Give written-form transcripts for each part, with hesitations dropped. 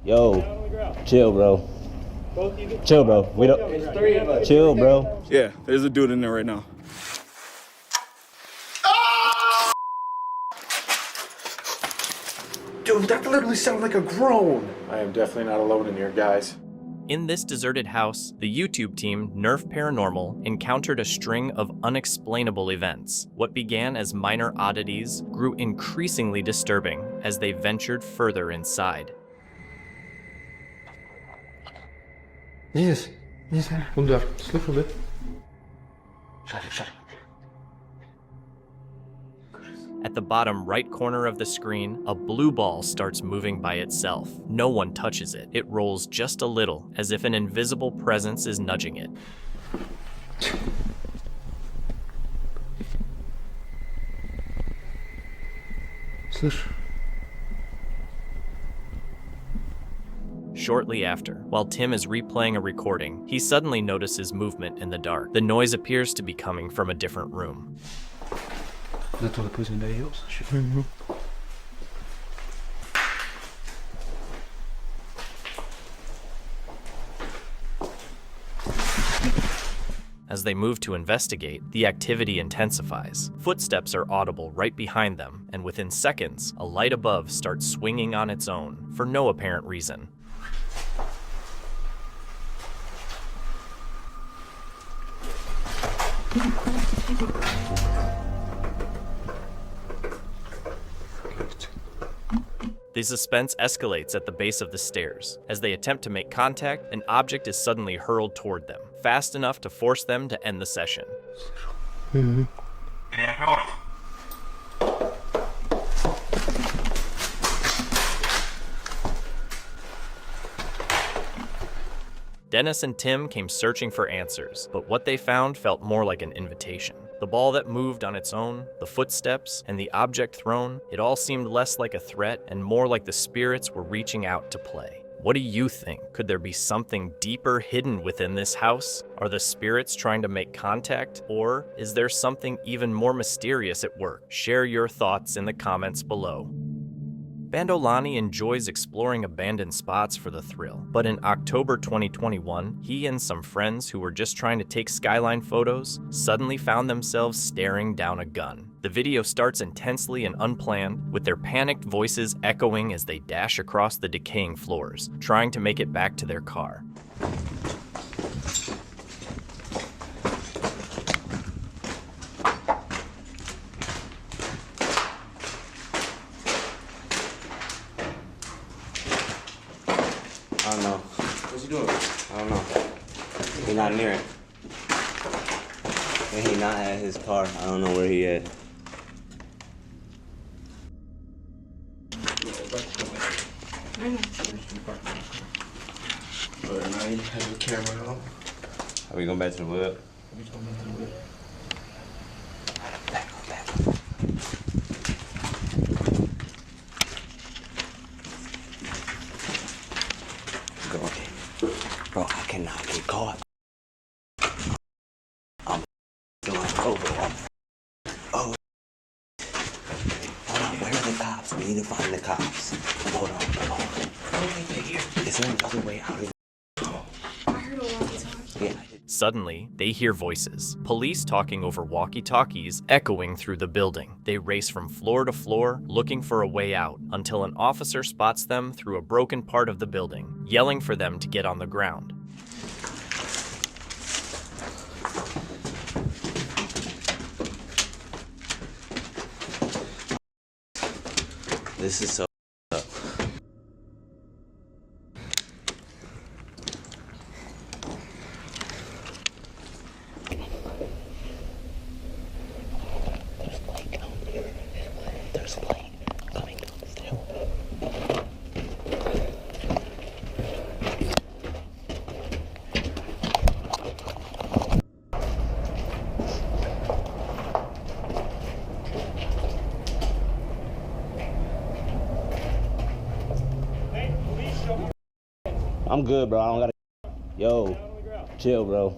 Yo, chill, bro. Chill, bro. We don't. It's three of us. Chill, bro. Yeah, there's a dude in there right now. Dude, that literally sounded like a groan. I am definitely not alone in here, guys. In this deserted house, the YouTube team, Nerf Paranormal, encountered a string of unexplainable events. What began as minor oddities grew increasingly disturbing as they ventured further inside. Yes. Kom daar. Snuffel dit. Sorry. At the bottom right corner of the screen, a blue ball starts moving by itself. No one touches it. It rolls just a little, as if an invisible presence is nudging it. Слышь. Shortly after, while Tim is replaying a recording, he suddenly notices movement in the dark. The noise appears to be coming from a different room. That's all the poison in the hills. As they move to investigate, the activity intensifies. Footsteps are audible right behind them, and within seconds, a light above starts swinging on its own, for no apparent reason. The suspense escalates at the base of the stairs. As they attempt to make contact, an object is suddenly hurled toward them, fast enough to force them to end the session. Dennis and Tim came searching for answers, but what they found felt more like an invitation. The ball that moved on its own, the footsteps, and the object thrown, it all seemed less like a threat and more like the spirits were reaching out to play. What do you think? Could there be something deeper hidden within this house? Are the spirits trying to make contact? Or is there something even more mysterious at work? Share your thoughts in the comments below. Bandolani enjoys exploring abandoned spots for the thrill, but in October 2021, he and some friends who were just trying to take skyline photos suddenly found themselves staring down a gun. The video starts intensely and unplanned, with their panicked voices echoing as they dash across the decaying floors, trying to make it back to their car. I don't know. What's he doing? I don't know. He not near it. And he not at his car. I don't know where he at. Now you have the camera on. Are we going back to the whip? Bro, I cannot get caught. I'm going over. Oh. Hold on, where are the cops? We need to find the cops. Hold on. Is there another way out of I heard a walkie-talkie. Yeah. Suddenly, they hear voices. Police talking over walkie-talkies echoing through the building. They race from floor to floor, looking for a way out, until an officer spots them through a broken part of the building, yelling for them to get on the ground. This is so up. There's light coming still. I'm good, bro. I don't gotta. Yo, chill, bro.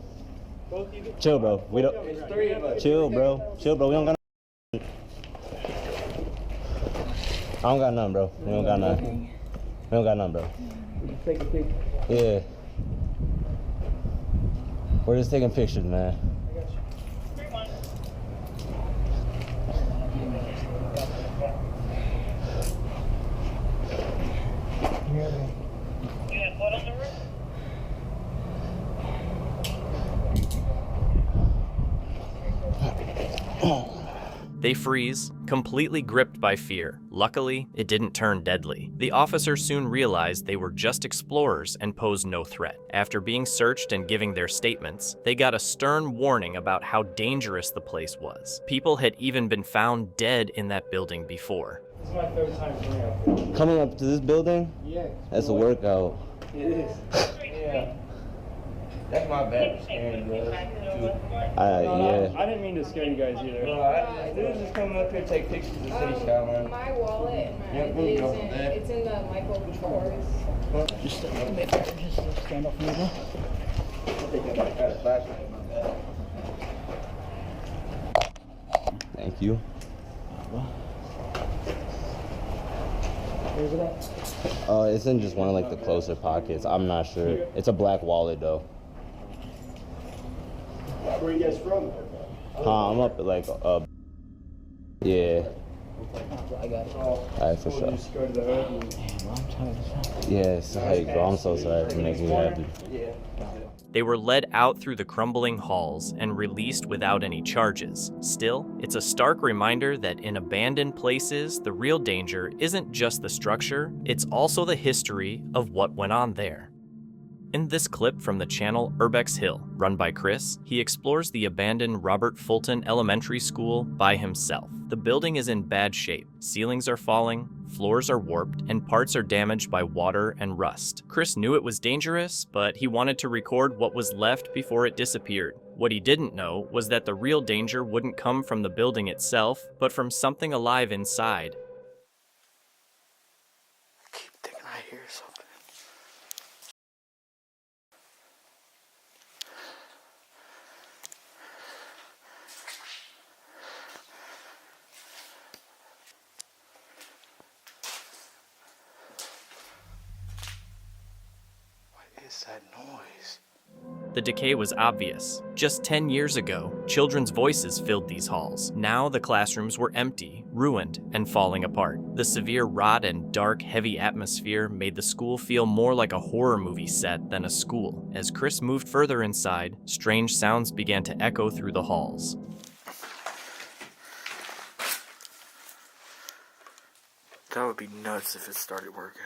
Chill, bro. We don't. It's three of us. Chill, bro. Chill, bro. We don't got. I don't got nothing, bro. We don't got nothing. don't got none, bro. Take a pic. Yeah. We're just taking pictures, man. They freeze, completely gripped by fear. Luckily, it didn't turn deadly. The officers soon realized they were just explorers and posed no threat. After being searched and giving their statements, they got a stern warning about how dangerous the place was. People had even been found dead in that building before. This is my third time coming up here. Coming up to this building? Yeah. That's a workout. It is. Yeah. That's my bad. Yeah. I didn't mean to scare you guys either. They was just coming up here to take pictures of the city skyline. My wallet and my Yep, ID we'll is go. it's in the Michael Kors. Just stand up for me, bro. Thank you. Where's it at? It's in just one of like the closer pockets. I'm not sure. It's a black wallet though. Where are you guys from? I'm up at like yeah. I got it. Alright, for sure. Just go to the hood and... Damn, I'm tired as hell. Yeah, it's like, bro, I'm so sorry for making you happy. They were led out through the crumbling halls and released without any charges. Still, it's a stark reminder that in abandoned places, the real danger isn't just the structure, it's also the history of what went on there. In this clip from the channel Urbex Hill, run by Chris, he explores the abandoned Robert Fulton Elementary School by himself. The building is in bad shape. Ceilings are falling, floors are warped, and parts are damaged by water and rust. Chris knew it was dangerous, but he wanted to record what was left before it disappeared. What he didn't know was that the real danger wouldn't come from the building itself, but from something alive inside. I keep thinking I hear something. What is that noise? The decay was obvious. Just 10 years ago, children's voices filled these halls. Now the classrooms were empty, ruined, and falling apart. The severe rot and dark, heavy atmosphere made the school feel more like a horror movie set than a school. As Chris moved further inside, strange sounds began to echo through the halls. That would be nuts if it started working.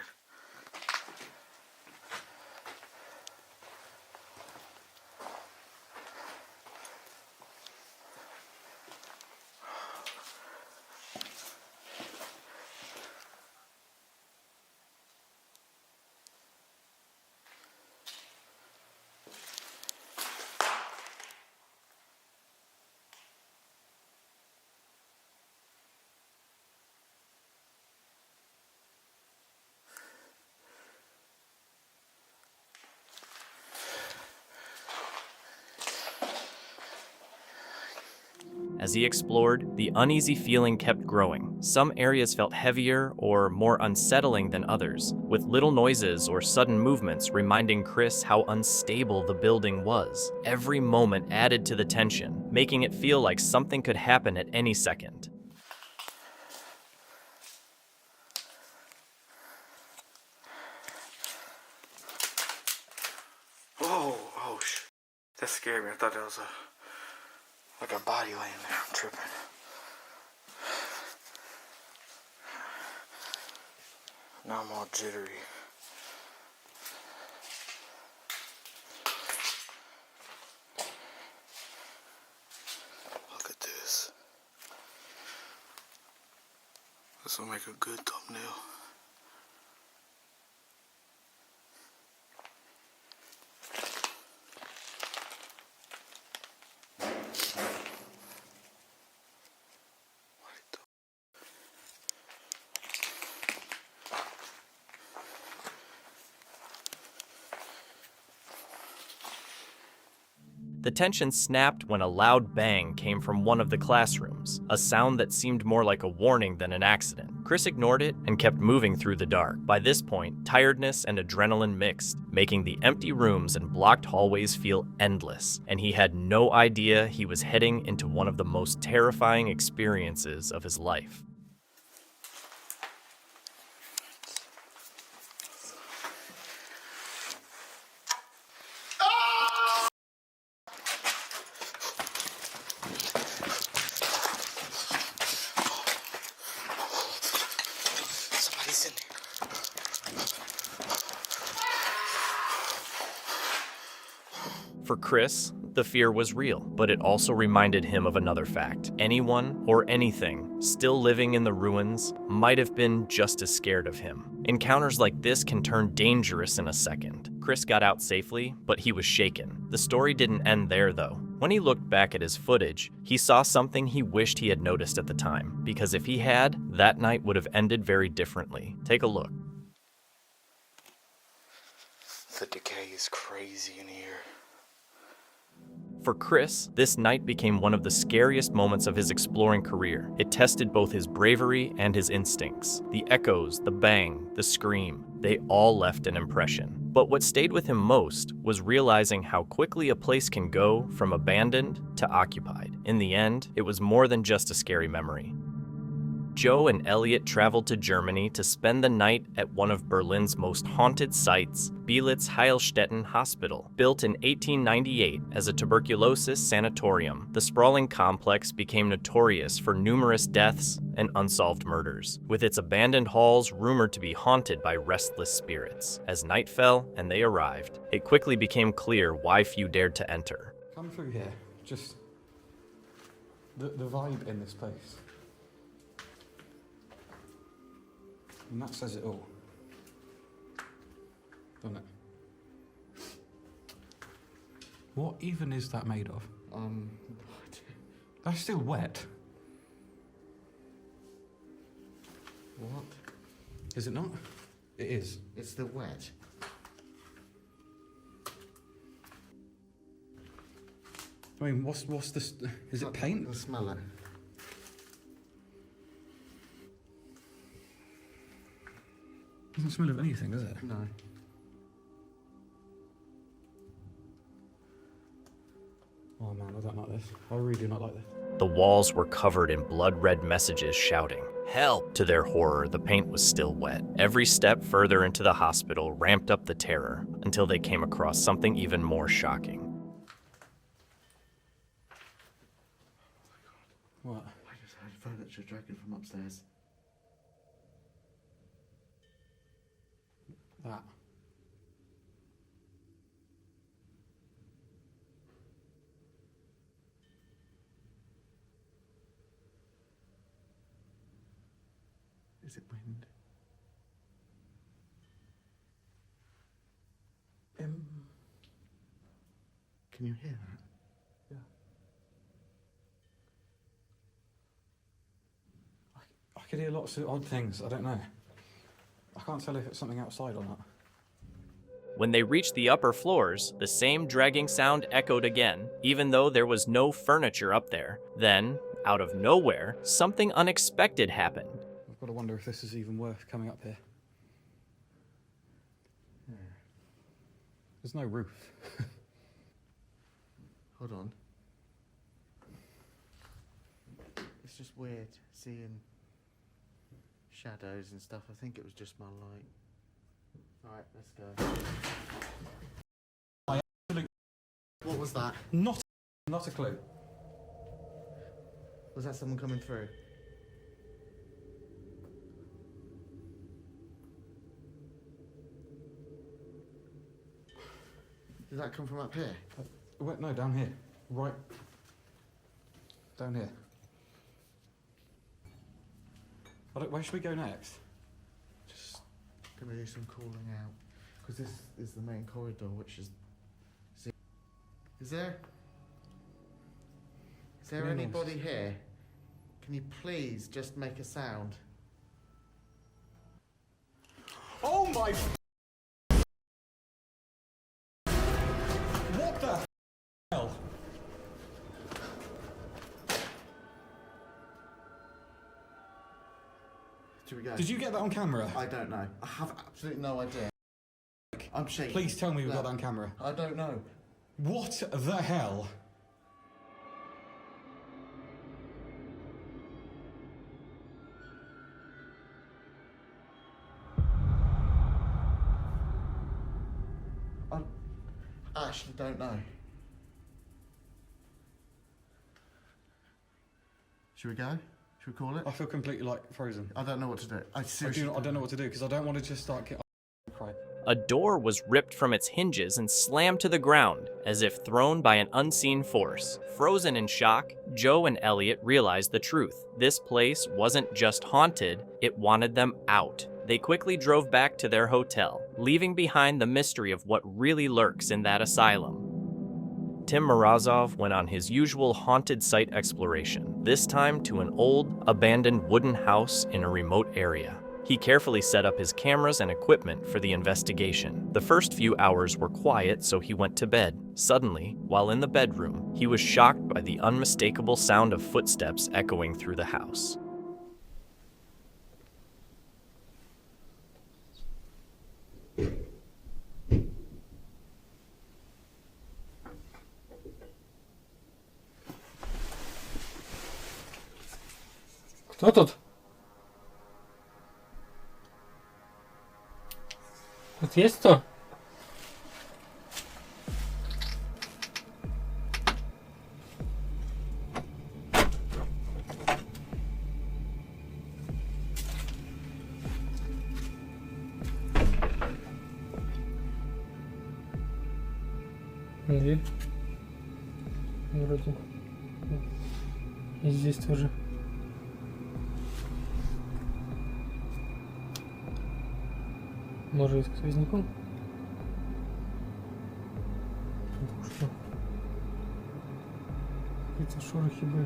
As he explored, the uneasy feeling kept growing. Some areas felt heavier or more unsettling than others, with little noises or sudden movements reminding Chris how unstable the building was. Every moment added to the tension, making it feel like something could happen at any second. Oh, that scared me. I thought that was like a body laying there. I'm tripping. Now I'm all jittery. Look at this. This will make a good thumbnail. The tension snapped when a loud bang came from one of the classrooms, a sound that seemed more like a warning than an accident. Chris ignored it and kept moving through the dark. By this point, tiredness and adrenaline mixed, making the empty rooms and blocked hallways feel endless, and he had no idea he was heading into one of the most terrifying experiences of his life. For Chris, the fear was real, but it also reminded him of another fact. Anyone or anything still living in the ruins might have been just as scared of him. Encounters like this can turn dangerous in a second. Chris got out safely, but he was shaken. The story didn't end there, though. When he looked back at his footage, he saw something he wished he had noticed at the time, because if he had, that night would have ended very differently. Take a look. The decay is crazy in here. For Chris, this night became one of the scariest moments of his exploring career. It tested both his bravery and his instincts. The echoes, the bang, the scream, they all left an impression. But what stayed with him most was realizing how quickly a place can go from abandoned to occupied. In the end, it was more than just a scary memory. Joe and Elliot traveled to Germany to spend the night at one of Berlin's most haunted sites, Belitz Heilstätten Hospital. Built in 1898 as a tuberculosis sanatorium, the sprawling complex became notorious for numerous deaths and unsolved murders, with its abandoned halls rumored to be haunted by restless spirits. As night fell and they arrived, it quickly became clear why few dared to enter. Come through here, just the vibe in this place. And that says it all, doesn't it? What even is that made of? That's still wet. What? Is it not? It is. It's still wet. I mean, what's this? Is it paint? I'll smell it. Doesn't smell of anything, does it? No. Oh man, I don't like this. I really do not like this. The walls were covered in blood-red messages shouting, "Help!" To their horror, the paint was still wet. Every step further into the hospital ramped up the terror until they came across something even more shocking. What? I just heard furniture dragging from upstairs. That. Is it wind? Can you hear that? Yeah. I could hear lots of odd things. I don't know. I can't tell if it's something outside or not. When they reached the upper floors, the same dragging sound echoed again, even though there was no furniture up there. Then, out of nowhere, something unexpected happened. I've got to wonder if this is even worth coming up here. There's no roof. Hold on. It's just weird seeing shadows and stuff. I think it was just my light. Alright, let's go. What was that? Not a clue. Was that someone coming through? Did that come from up here? Wait, no, down here. Right. Down here. Where should we go next? Just gonna do some calling out. Because this is the main corridor, which is... Is there anybody here? Can you please just make a sound? Oh my... What the hell? Should we go? Did you get that on camera? I don't know. I have absolutely no idea. I'm shaking. Please tell me we got that on camera. I don't know. What the hell? I actually don't know. Should we go? Should we call it? I feel completely like frozen. I don't know what to do. I seriously I don't know what to do because I don't want to just start cry. A door was ripped from its hinges and slammed to the ground, as if thrown by an unseen force. Frozen in shock, Joe and Elliot realized the truth. This place wasn't just haunted, it wanted them out. They quickly drove back to their hotel, leaving behind the mystery of what really lurks in that asylum. Tim Morozov went on his usual haunted site exploration, this time to an old, abandoned wooden house in a remote area. He carefully set up his cameras and equipment for the investigation. The first few hours were quiet, so he went to bed. Suddenly, while in the bedroom, he was shocked by the unmistakable sound of footsteps echoing through the house. Kto to? Co jest to? Где? Вроде. И здесь тоже. Może jest ktoś znikąd? Puszczę. I co szurchy były.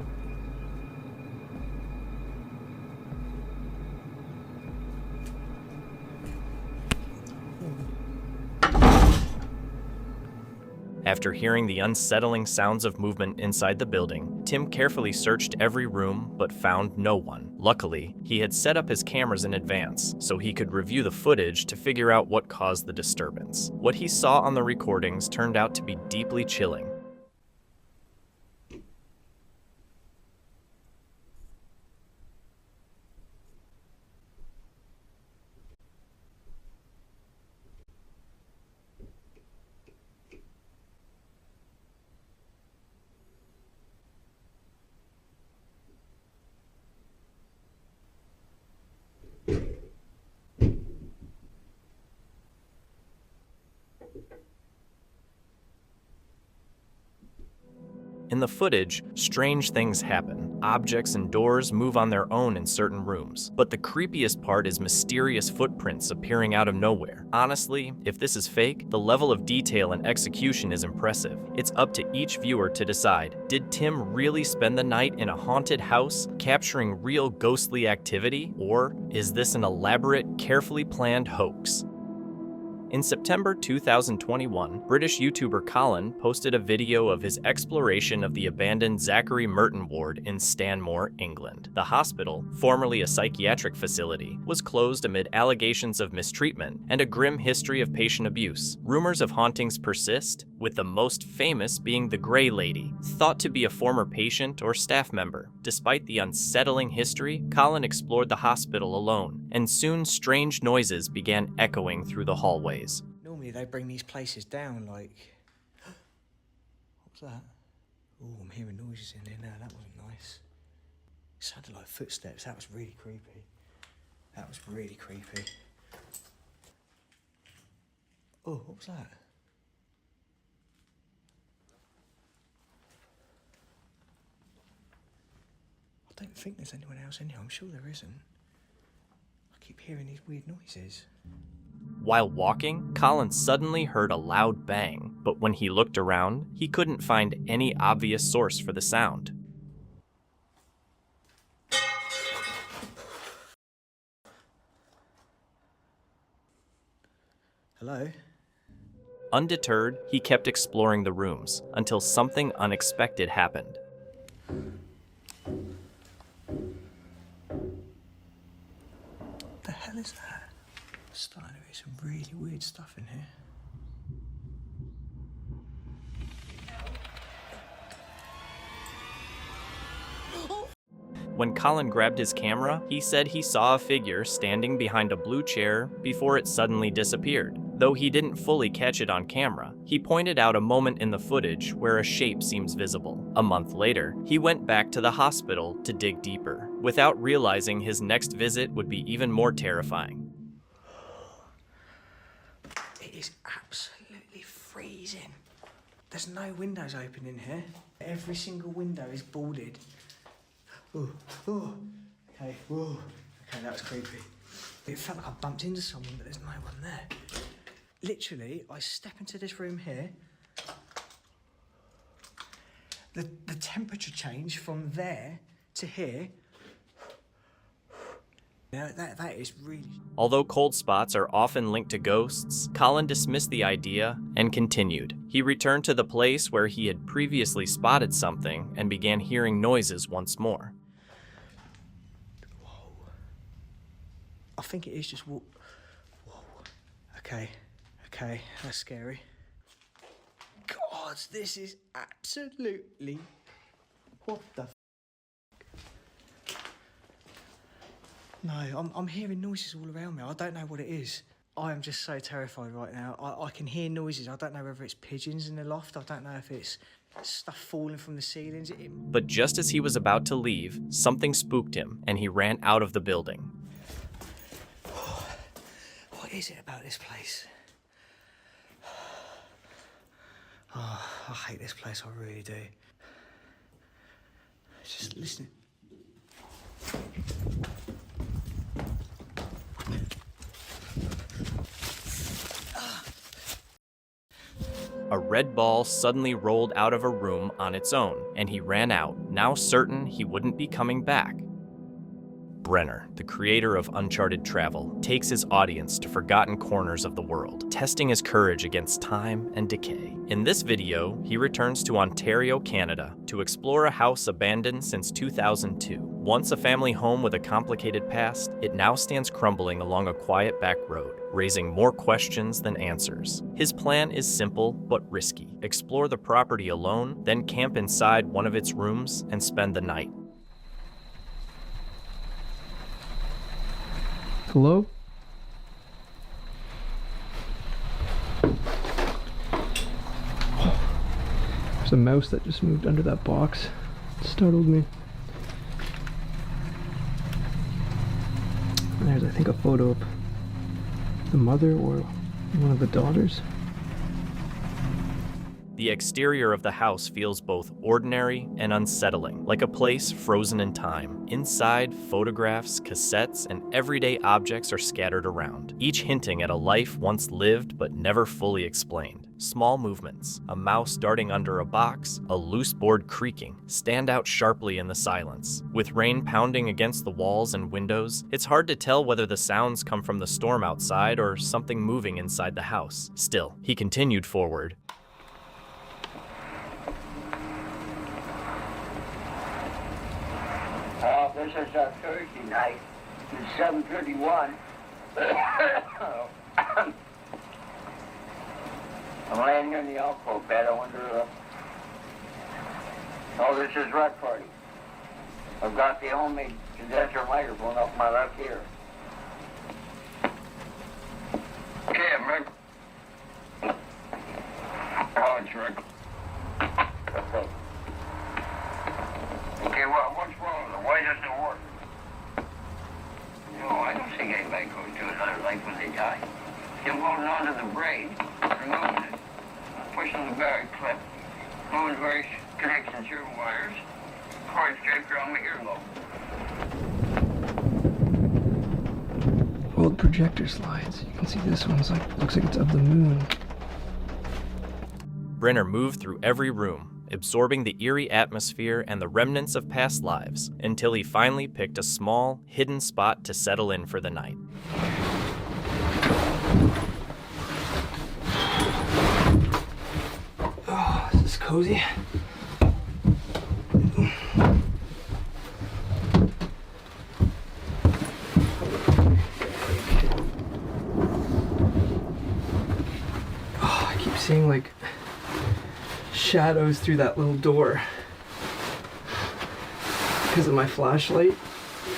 After hearing the unsettling sounds of movement inside the building, Tim carefully searched every room but found no one. Luckily, he had set up his cameras in advance so he could review the footage to figure out what caused the disturbance. What he saw on the recordings turned out to be deeply chilling. In the footage, strange things happen. Objects and doors move on their own in certain rooms. But the creepiest part is mysterious footprints appearing out of nowhere. Honestly, if this is fake, the level of detail and execution is impressive. It's up to each viewer to decide, did Tim really spend the night in a haunted house, capturing real ghostly activity? Or is this an elaborate, carefully planned hoax? In September 2021, British YouTuber Colin posted a video of his exploration of the abandoned Zachary Merton ward in Stanmore, England. The hospital, formerly a psychiatric facility, was closed amid allegations of mistreatment and a grim history of patient abuse. Rumors of hauntings persist, with the most famous being the Grey Lady, thought to be a former patient or staff member. Despite the unsettling history, Colin explored the hospital alone, and soon strange noises began echoing through the hallways. Normally they bring these places down like... What's that? Oh, I'm hearing noises in there now, that wasn't nice. It sounded like footsteps, that was really creepy. That was really creepy. Oh, what was that? I don't think there's anyone else in here, I'm sure there isn't. I keep hearing these weird noises. While walking, Colin suddenly heard a loud bang, but when he looked around, he couldn't find any obvious source for the sound. Hello? Undeterred, he kept exploring the rooms until something unexpected happened. is that? I'm starting to get some really weird stuff in here. When Colin grabbed his camera, he said he saw a figure standing behind a blue chair before it suddenly disappeared. Though he didn't fully catch it on camera, he pointed out a moment in the footage where a shape seems visible. A month later, he went back to the hospital to dig deeper, without realizing his next visit would be even more terrifying. It is absolutely freezing. There's no windows open in here. Every single window is boarded. Okay, that was creepy. It felt like I bumped into someone, but there's no one there. Literally, I step into this room here. The temperature change from there to here. Now, that is really... Although cold spots are often linked to ghosts, Colin dismissed the idea and continued. He returned to the place where he had previously spotted something and began hearing noises once more. Whoa. I think it is just... Whoa. Okay, that's scary. God, this is absolutely... What the... No, I'm hearing noises all around me. I don't know what it is. I am just so terrified right now. I can hear noises. I don't know whether it's pigeons in the loft. I don't know if it's stuff falling from the ceilings. But just as he was about to leave, something spooked him, and he ran out of the building. What is it about this place? Oh, I hate this place, I really do. Just listen. A red ball suddenly rolled out of a room on its own, and he ran out, now certain he wouldn't be coming back. Brenner, the creator of Uncharted Travel, takes his audience to forgotten corners of the world, testing his courage against time and decay. In this video, he returns to Ontario, Canada, to explore a house abandoned since 2002. Once a family home with a complicated past, it now stands crumbling along a quiet back road, raising more questions than answers. His plan is simple but risky. Explore the property alone, then camp inside one of its rooms and spend the night. Hello? There's a mouse that just moved under that box. It startled me. And there's, I think, a photo of the mother or one of the daughters. The exterior of the house feels both ordinary and unsettling, like a place frozen in time. Inside, photographs, cassettes, and everyday objects are scattered around, each hinting at a life once lived but never fully explained. Small movements, a mouse darting under a box, a loose board creaking, stand out sharply in the silence. With rain pounding against the walls and windows, it's hard to tell whether the sounds come from the storm outside or something moving inside the house. Still, he continued forward. This is a Thursday night. It's 7:31. I'm laying here in the alcove bed. I wonder. Oh, this is Red Party. I've got the only condenser microphone up my left ear. Okay, I'm Rick. Oh, it's Rick. Okay. Okay, well, what's wrong with it? Why doesn't it work? No, I don't think anybody goes to another life when they die. You're holding onto the braid, removing it, pushing the barrel clip, moving various connections through wires, cord straight around my earlobe. Old projector slides. You can see this one's looks like it's of the moon. Brenner moved through every room, absorbing the eerie atmosphere and the remnants of past lives, until he finally picked a small, hidden spot to settle in for the night. Oh, this is cozy. keep seeing like shadows through that little door because of my flashlight,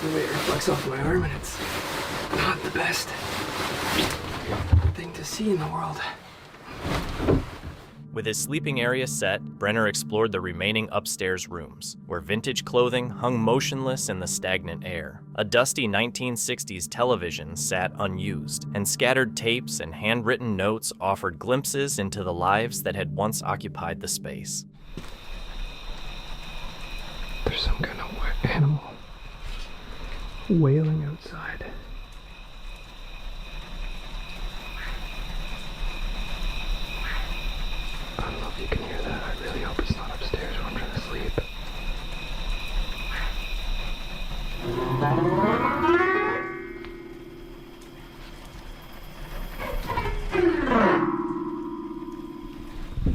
the way it reflects off my arm, and it's not the best thing to see in the world. With his sleeping area set, Brenner explored the remaining upstairs rooms, where vintage clothing hung motionless in the stagnant air. A dusty 1960s television sat unused, and scattered tapes and handwritten notes offered glimpses into the lives that had once occupied the space. There's some kind of animal wailing outside. I don't know if you can hear that. I really hope it's not upstairs where I'm trying to sleep.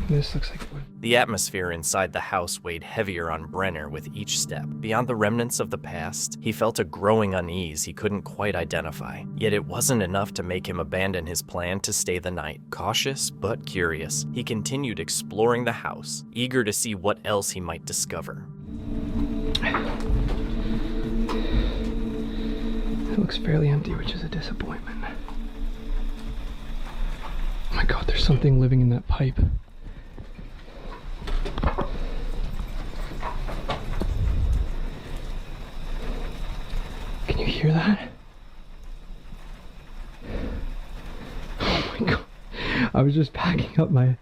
This looks like it would. The atmosphere inside the house weighed heavier on Brenner with each step. Beyond the remnants of the past, he felt a growing unease he couldn't quite identify. Yet it wasn't enough to make him abandon his plan to stay the night. Cautious but curious, he continued exploring the house, eager to see what else he might discover. It looks fairly empty, which is a disappointment. Oh my god, there's something living in that pipe. Can you hear that? Oh my god. I was just packing up my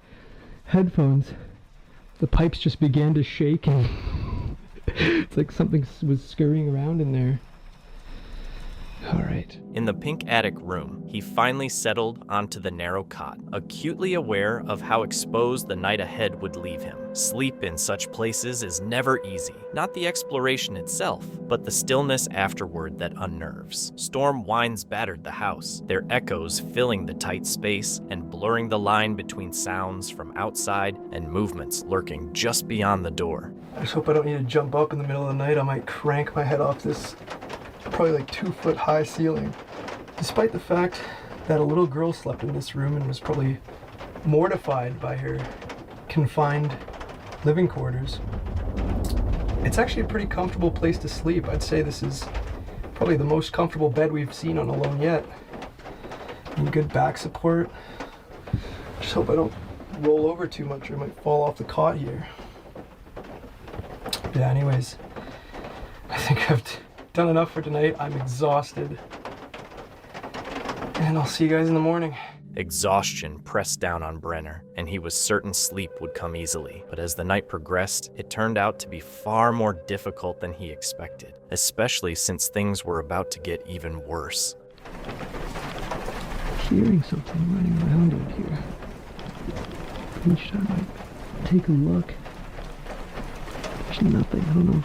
headphones. The pipes just began to shake and it's like something was scurrying around in there. All right. In the pink attic room, he finally settled onto the narrow cot, acutely aware of how exposed the night ahead would leave him. Sleep in such places is never easy. Not the exploration itself, but the stillness afterward that unnerves. Storm winds battered the house, their echoes filling the tight space and blurring the line between sounds from outside and movements lurking just beyond the door. I just hope I don't need to jump up in the middle of the night. I might crank my head off this probably like 2-foot high ceiling. Despite the fact that a little girl slept in this room and was probably mortified by her confined living quarters, it's actually a pretty comfortable place to sleep. I'd say this is probably the most comfortable bed we've seen on Alone yet. And good back support. Just hope I don't roll over too much or I might fall off the cot here. Yeah, anyways, I think I've done enough for tonight. I'm exhausted. And I'll see you guys in the morning. Exhaustion pressed down on Brenner, and he was certain sleep would come easily. But as the night progressed, it turned out to be far more difficult than he expected, especially since things were about to get even worse. Hearing something running around out here. Each time I take a look, there's nothing. I don't know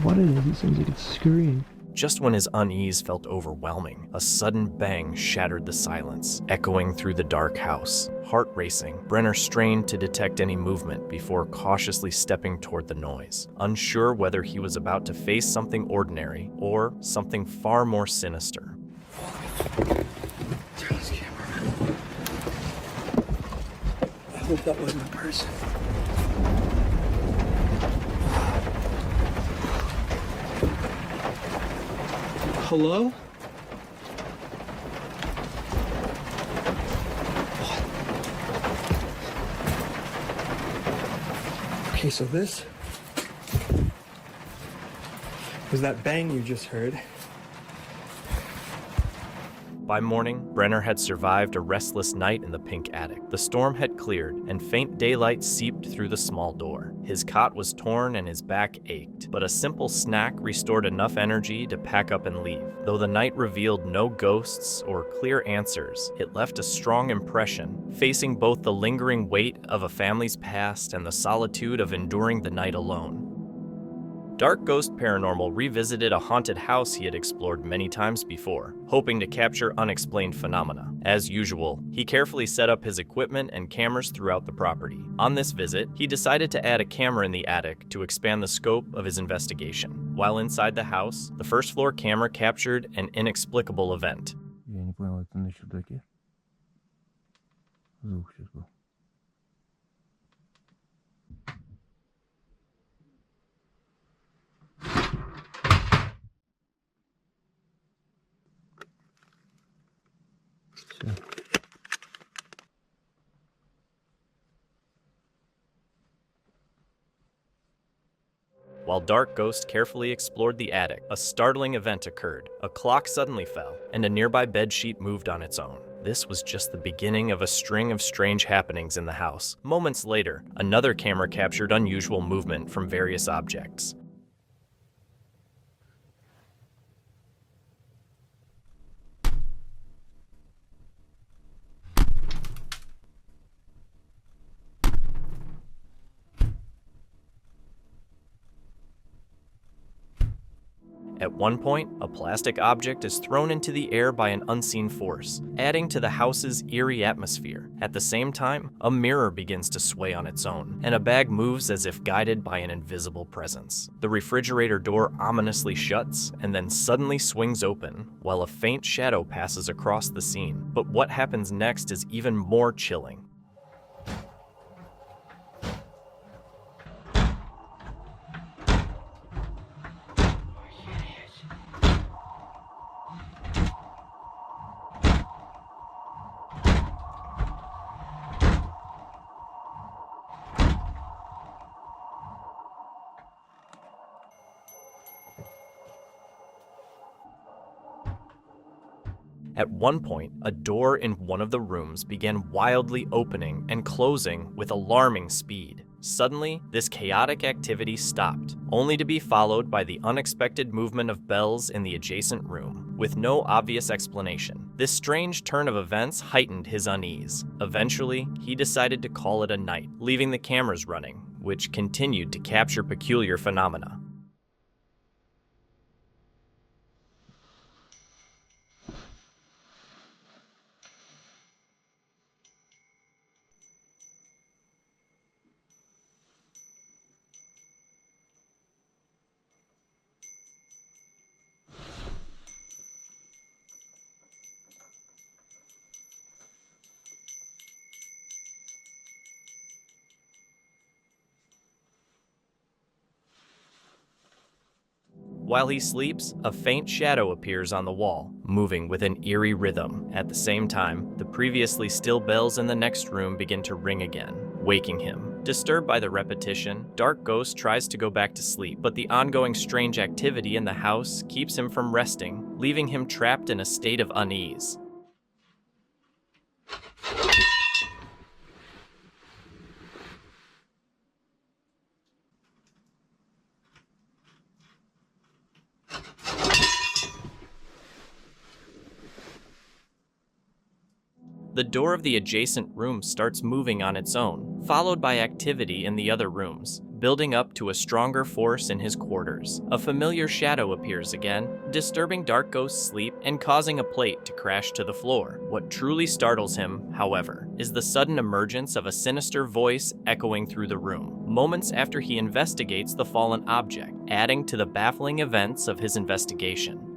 what it is. It sounds like it's scurrying. Just when his unease felt overwhelming, a sudden bang shattered the silence, echoing through the dark house. Heart racing, Brenner strained to detect any movement before cautiously stepping toward the noise, unsure whether he was about to face something ordinary or something far more sinister. Turn this camera around. I hope that wasn't a person. Hello? What? Okay, so this was that bang you just heard. By morning, Brenner had survived a restless night in the pink attic. The storm had cleared, and faint daylight seeped through the small door. His cot was torn and his back ached, but a simple snack restored enough energy to pack up and leave. Though the night revealed no ghosts or clear answers, it left a strong impression, facing both the lingering weight of a family's past and the solitude of enduring the night alone. Dark Ghost Paranormal revisited a haunted house he had explored many times before, hoping to capture unexplained phenomena. As usual, he carefully set up his equipment and cameras throughout the property. On this visit, he decided to add a camera in the attic to expand the scope of his investigation. While inside the house, the first floor camera captured an inexplicable event. Я не понял, это на чердаке? Звук сейчас был. While Dark Ghost carefully explored the attic, a startling event occurred. A clock suddenly fell, and a nearby bedsheet moved on its own. This was just the beginning of a string of strange happenings in the house. Moments later, another camera captured unusual movement from various objects. At one point, a plastic object is thrown into the air by an unseen force, adding to the house's eerie atmosphere. At the same time, a mirror begins to sway on its own, and a bag moves as if guided by an invisible presence. The refrigerator door ominously shuts and then suddenly swings open, while a faint shadow passes across the scene. But what happens next is even more chilling. At one point, a door in one of the rooms began wildly opening and closing with alarming speed. Suddenly, this chaotic activity stopped, only to be followed by the unexpected movement of bells in the adjacent room, with no obvious explanation. This strange turn of events heightened his unease. Eventually, he decided to call it a night, leaving the cameras running, which continued to capture peculiar phenomena. While he sleeps, a faint shadow appears on the wall, moving with an eerie rhythm. At the same time, the previously still bells in the next room begin to ring again, waking him. Disturbed by the repetition, Dark Ghost tries to go back to sleep, but the ongoing strange activity in the house keeps him from resting, leaving him trapped in a state of unease. The door of the adjacent room starts moving on its own, followed by activity in the other rooms, building up to a stronger force in his quarters. A familiar shadow appears again, disturbing Dark Ghost's sleep and causing a plate to crash to the floor. What truly startles him, however, is the sudden emergence of a sinister voice echoing through the room, moments after he investigates the fallen object, adding to the baffling events of his investigation.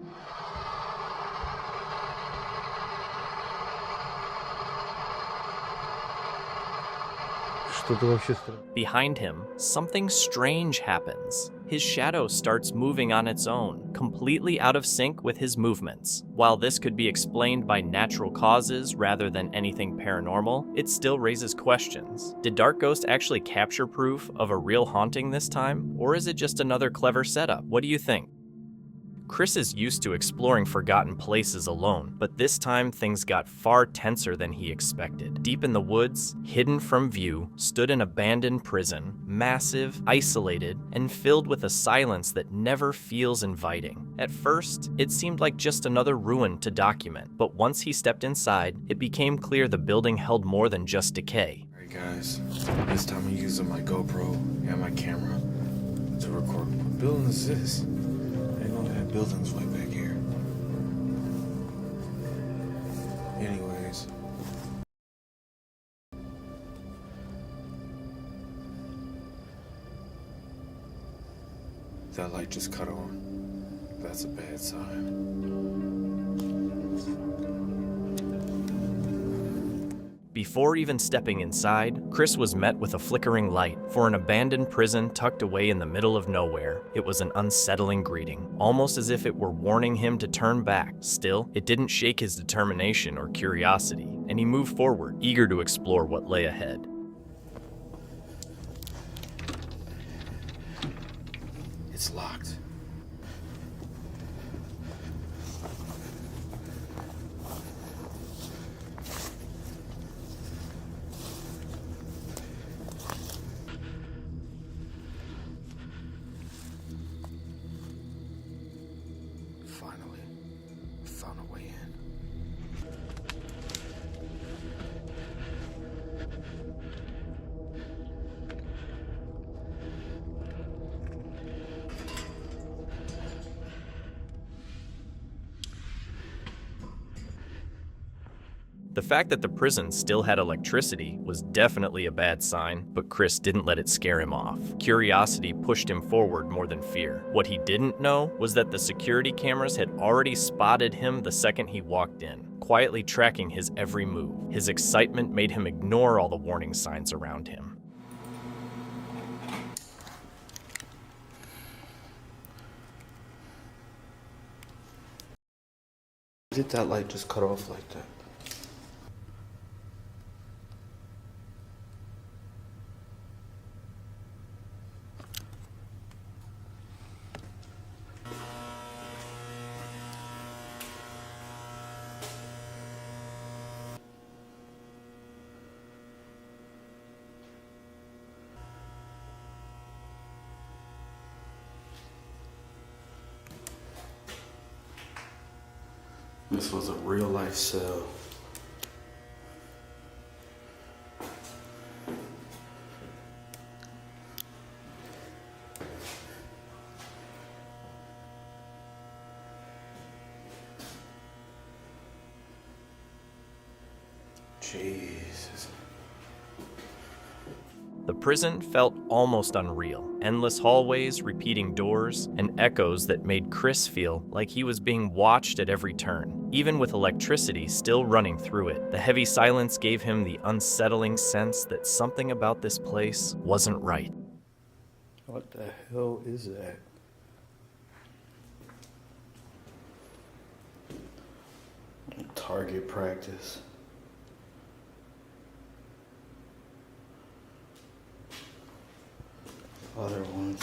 Behind him, something strange happens. His shadow starts moving on its own, completely out of sync with his movements. While this could be explained by natural causes rather than anything paranormal, it still raises questions. Did Dark Ghost actually capture proof of a real haunting this time, or is it just another clever setup? What do you think? Chris is used to exploring forgotten places alone, but this time things got far tenser than he expected. Deep in the woods, hidden from view, stood an abandoned prison, massive, isolated, and filled with a silence that never feels inviting. At first, it seemed like just another ruin to document, but once he stepped inside, it became clear the building held more than just decay. Alright guys, this time I'm using my GoPro and my camera to record. What building is this? That building's way back here. Anyways. That light just cut on. That's a bad sign. Before even stepping inside, Chris was met with a flickering light. For an abandoned prison tucked away in the middle of nowhere, it was an unsettling greeting, almost as if it were warning him to turn back. Still, it didn't shake his determination or curiosity, and he moved forward, eager to explore what lay ahead. It's locked. Finally, found a way in. The fact that the prison still had electricity was definitely a bad sign, but Chris didn't let it scare him off. Curiosity pushed him forward more than fear. What he didn't know was that the security cameras had already spotted him the second he walked in, quietly tracking his every move. His excitement made him ignore all the warning signs around him. Did that light just cut off like that? This was a real life cell. Jesus. The prison felt almost unreal. Endless hallways, repeating doors, and echoes that made Chris feel like he was being watched at every turn. Even with electricity still running through it, the heavy silence gave him the unsettling sense that something about this place wasn't right. What the hell is that? Target practice. Other ones.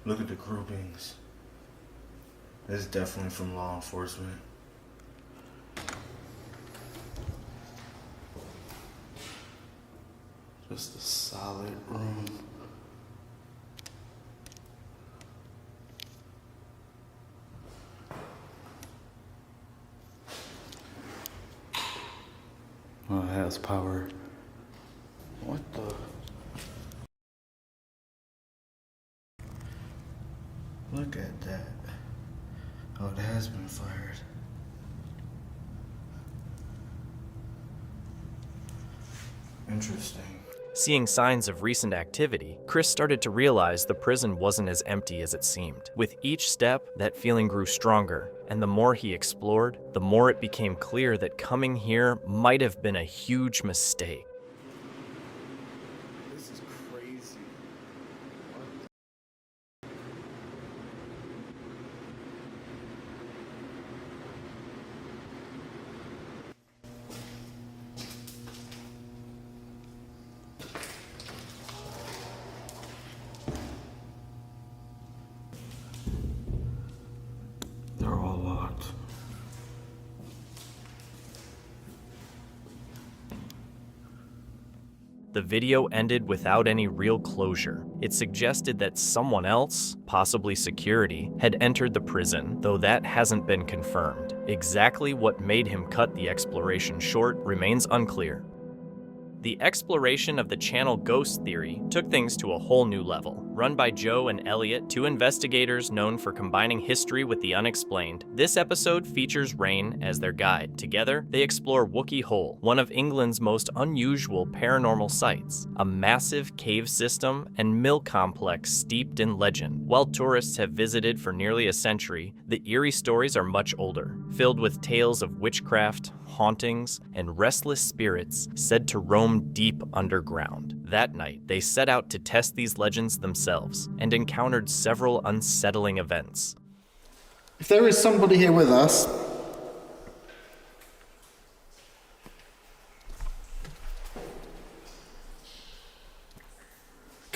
Look at the groupings. This is definitely from law enforcement. Just a solid room. Oh, it has power. What the? Look at that. Oh, it has been fired. Interesting. Seeing signs of recent activity, Chris started to realize the prison wasn't as empty as it seemed. With each step, that feeling grew stronger, and the more he explored, the more it became clear that coming here might have been a huge mistake. This is crazy. They're all locked. The video ended without any real closure. It suggested that someone else, possibly security, had entered the prison, though that hasn't been confirmed. Exactly what made him cut the exploration short remains unclear. The exploration of the channel ghost theory took things to a whole new level. Run by Joe and Elliot, two investigators known for combining history with the unexplained, this episode features Rain as their guide. Together, they explore Wookey Hole, one of England's most unusual paranormal sites, a massive cave system and mill complex steeped in legend. While tourists have visited for nearly a century, the eerie stories are much older, filled with tales of witchcraft, hauntings, and restless spirits said to roam deep underground. That night, they set out to test these legends themselves and encountered several unsettling events. If there is somebody here with us,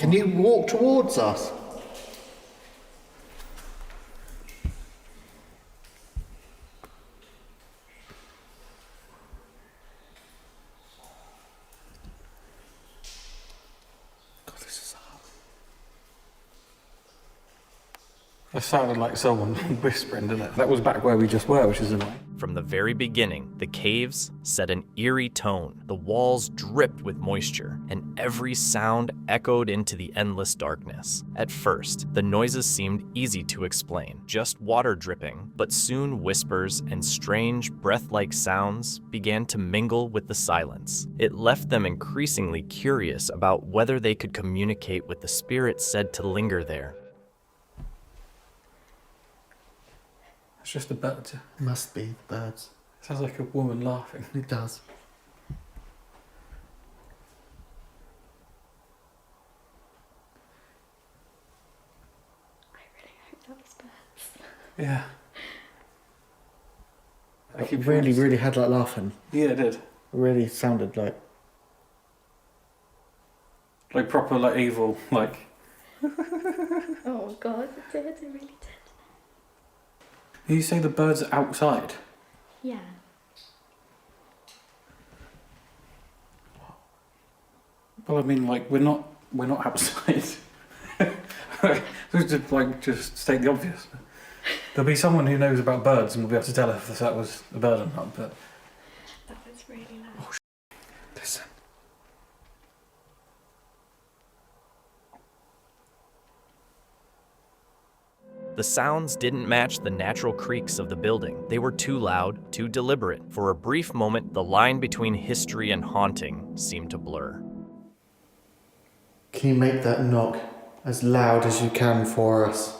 Can you walk towards us? God, this is hard. That sounded like someone whispering, didn't it? That was back where we just were, which is annoying. From the very beginning, the caves set an eerie tone. The walls dripped with moisture, and every sound echoed into the endless darkness. At first, the noises seemed easy to explain, just water dripping, but soon whispers and strange, breath-like sounds began to mingle with the silence. It left them increasingly curious about whether they could communicate with the spirits said to linger there. It's just a bird. Must be the birds. Sounds like a woman laughing. It does. I really hope that was birds. Yeah. It really had like laughing. Yeah, it did. It really sounded like... Like proper, like evil, like... Oh god, it did, it really did. You say the birds are outside? Yeah. Well, I mean, like, we're not outside. Just state the obvious. There'll be someone who knows about birds and will be able to tell us if that was a bird or not, but... That was really loud. Oh, listen. The sounds didn't match the natural creaks of the building. They were too loud, too deliberate. For a brief moment, the line between history and haunting seemed to blur. Can you make that knock as loud as you can for us?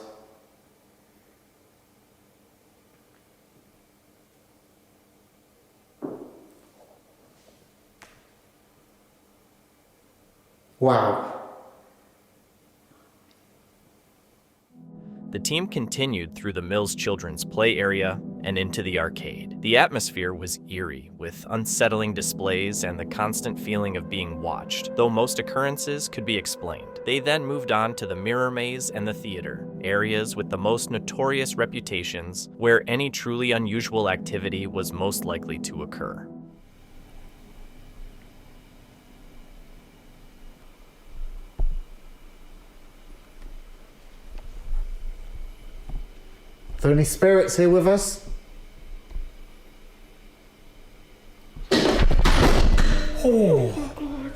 Wow. The team continued through the Mills Children's Play area and into the arcade. The atmosphere was eerie, with unsettling displays and the constant feeling of being watched, though most occurrences could be explained. They then moved on to the Mirror Maze and the theater, areas with the most notorious reputations where any truly unusual activity was most likely to occur. Are there any spirits here with us? Oh! God.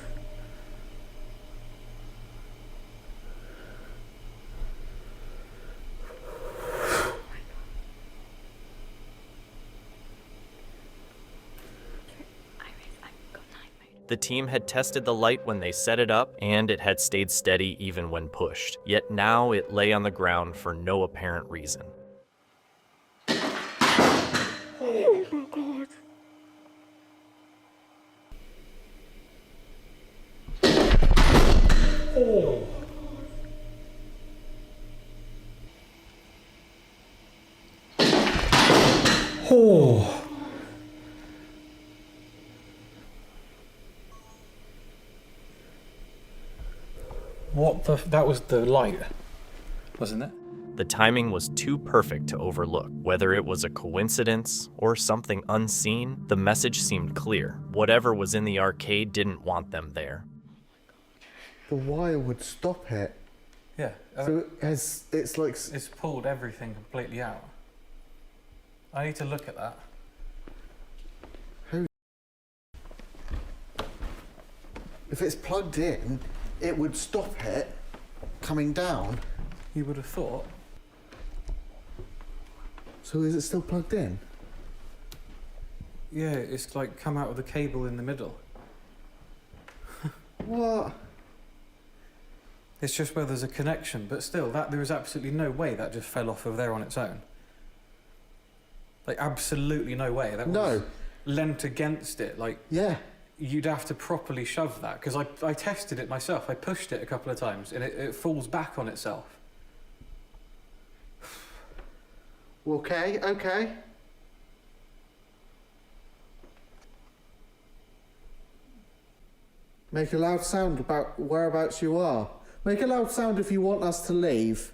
The team had tested the light when they set it up, and it had stayed steady even when pushed. Yet now it lay on the ground for no apparent reason. Oh my god. Oh! Oh! What the... That was the light, wasn't it? The timing was too perfect to overlook. Whether it was a coincidence or something unseen, the message seemed clear. Whatever was in the arcade didn't want them there. The wire would stop it. Yeah. So it's like... It's pulled everything completely out. I need to look at that. If it's plugged in, it would stop it coming down. You would have thought. So is it still plugged in? Yeah, it's like come out with a cable in the middle. What? It's just where there's a connection, but still, there is absolutely no way that just fell off of there on its own. Like, absolutely no way. That was lent against it. Like, yeah. You'd have to properly shove that, because I tested it myself. I pushed it a couple of times, and it falls back on itself. Okay, okay. Make a loud sound about whereabouts you are. Make a loud sound if you want us to leave.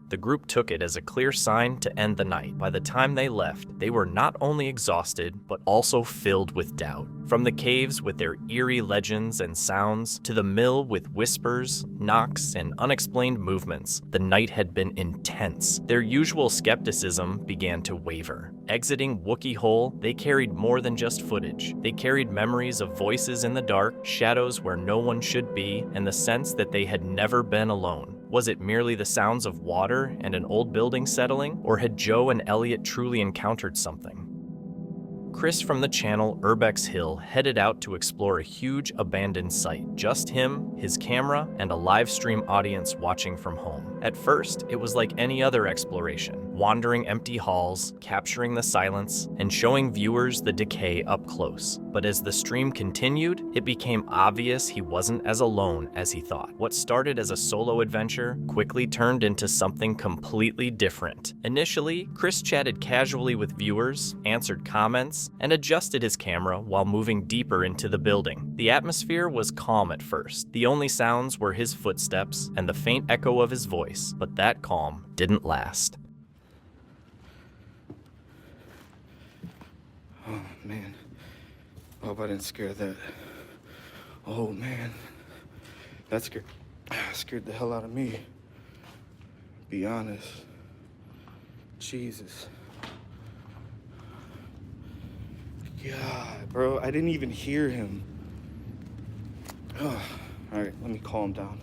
The group took it as a clear sign to end the night. By the time they left, they were not only exhausted, but also filled with doubt. From the caves with their eerie legends and sounds, to the mill with whispers, knocks, and unexplained movements, the night had been intense. Their usual skepticism began to waver. Exiting Wookiee Hole, they carried more than just footage. They carried memories of voices in the dark, shadows where no one should be, and the sense that they had never been alone. Was it merely the sounds of water and an old building settling, or had Joe and Elliot truly encountered something? Chris from the channel Urbex Hill headed out to explore a huge abandoned site. Just him, his camera, and a live stream audience watching from home. At first, it was like any other exploration, wandering empty halls, capturing the silence, and showing viewers the decay up close. But as the stream continued, it became obvious he wasn't as alone as he thought. What started as a solo adventure quickly turned into something completely different. Initially, Chris chatted casually with viewers, answered comments, and adjusted his camera while moving deeper into the building. The atmosphere was calm at first. The only sounds were his footsteps and the faint echo of his voice, but that calm didn't last. Oh, man. I hope I didn't scare that. Oh, man. That scared the hell out of me. Be honest. Jesus. God, bro, I didn't even hear him. All right, let me calm down.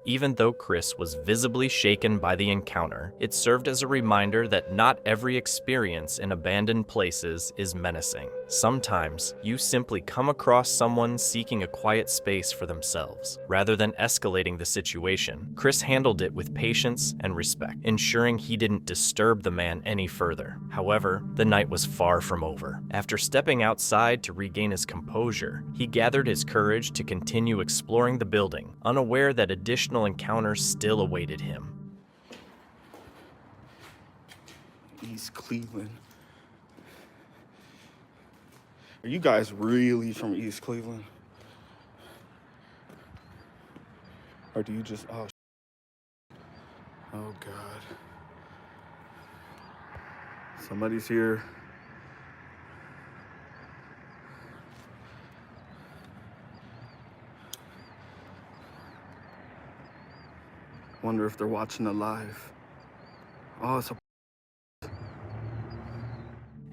Even though Chris was visibly shaken by the encounter, it served as a reminder that not every experience in abandoned places is menacing. Sometimes, you simply come across someone seeking a quiet space for themselves. Rather than escalating the situation, Chris handled it with patience and respect, ensuring he didn't disturb the man any further. However, the night was far from over. After stepping outside to regain his composure, he gathered his courage to continue exploring the building, unaware that additional encounters still awaited him. East Cleveland. Are you guys really from East Cleveland? Or do you just, oh God. Somebody's here. Wonder if they're watching it live. Oh, it's a...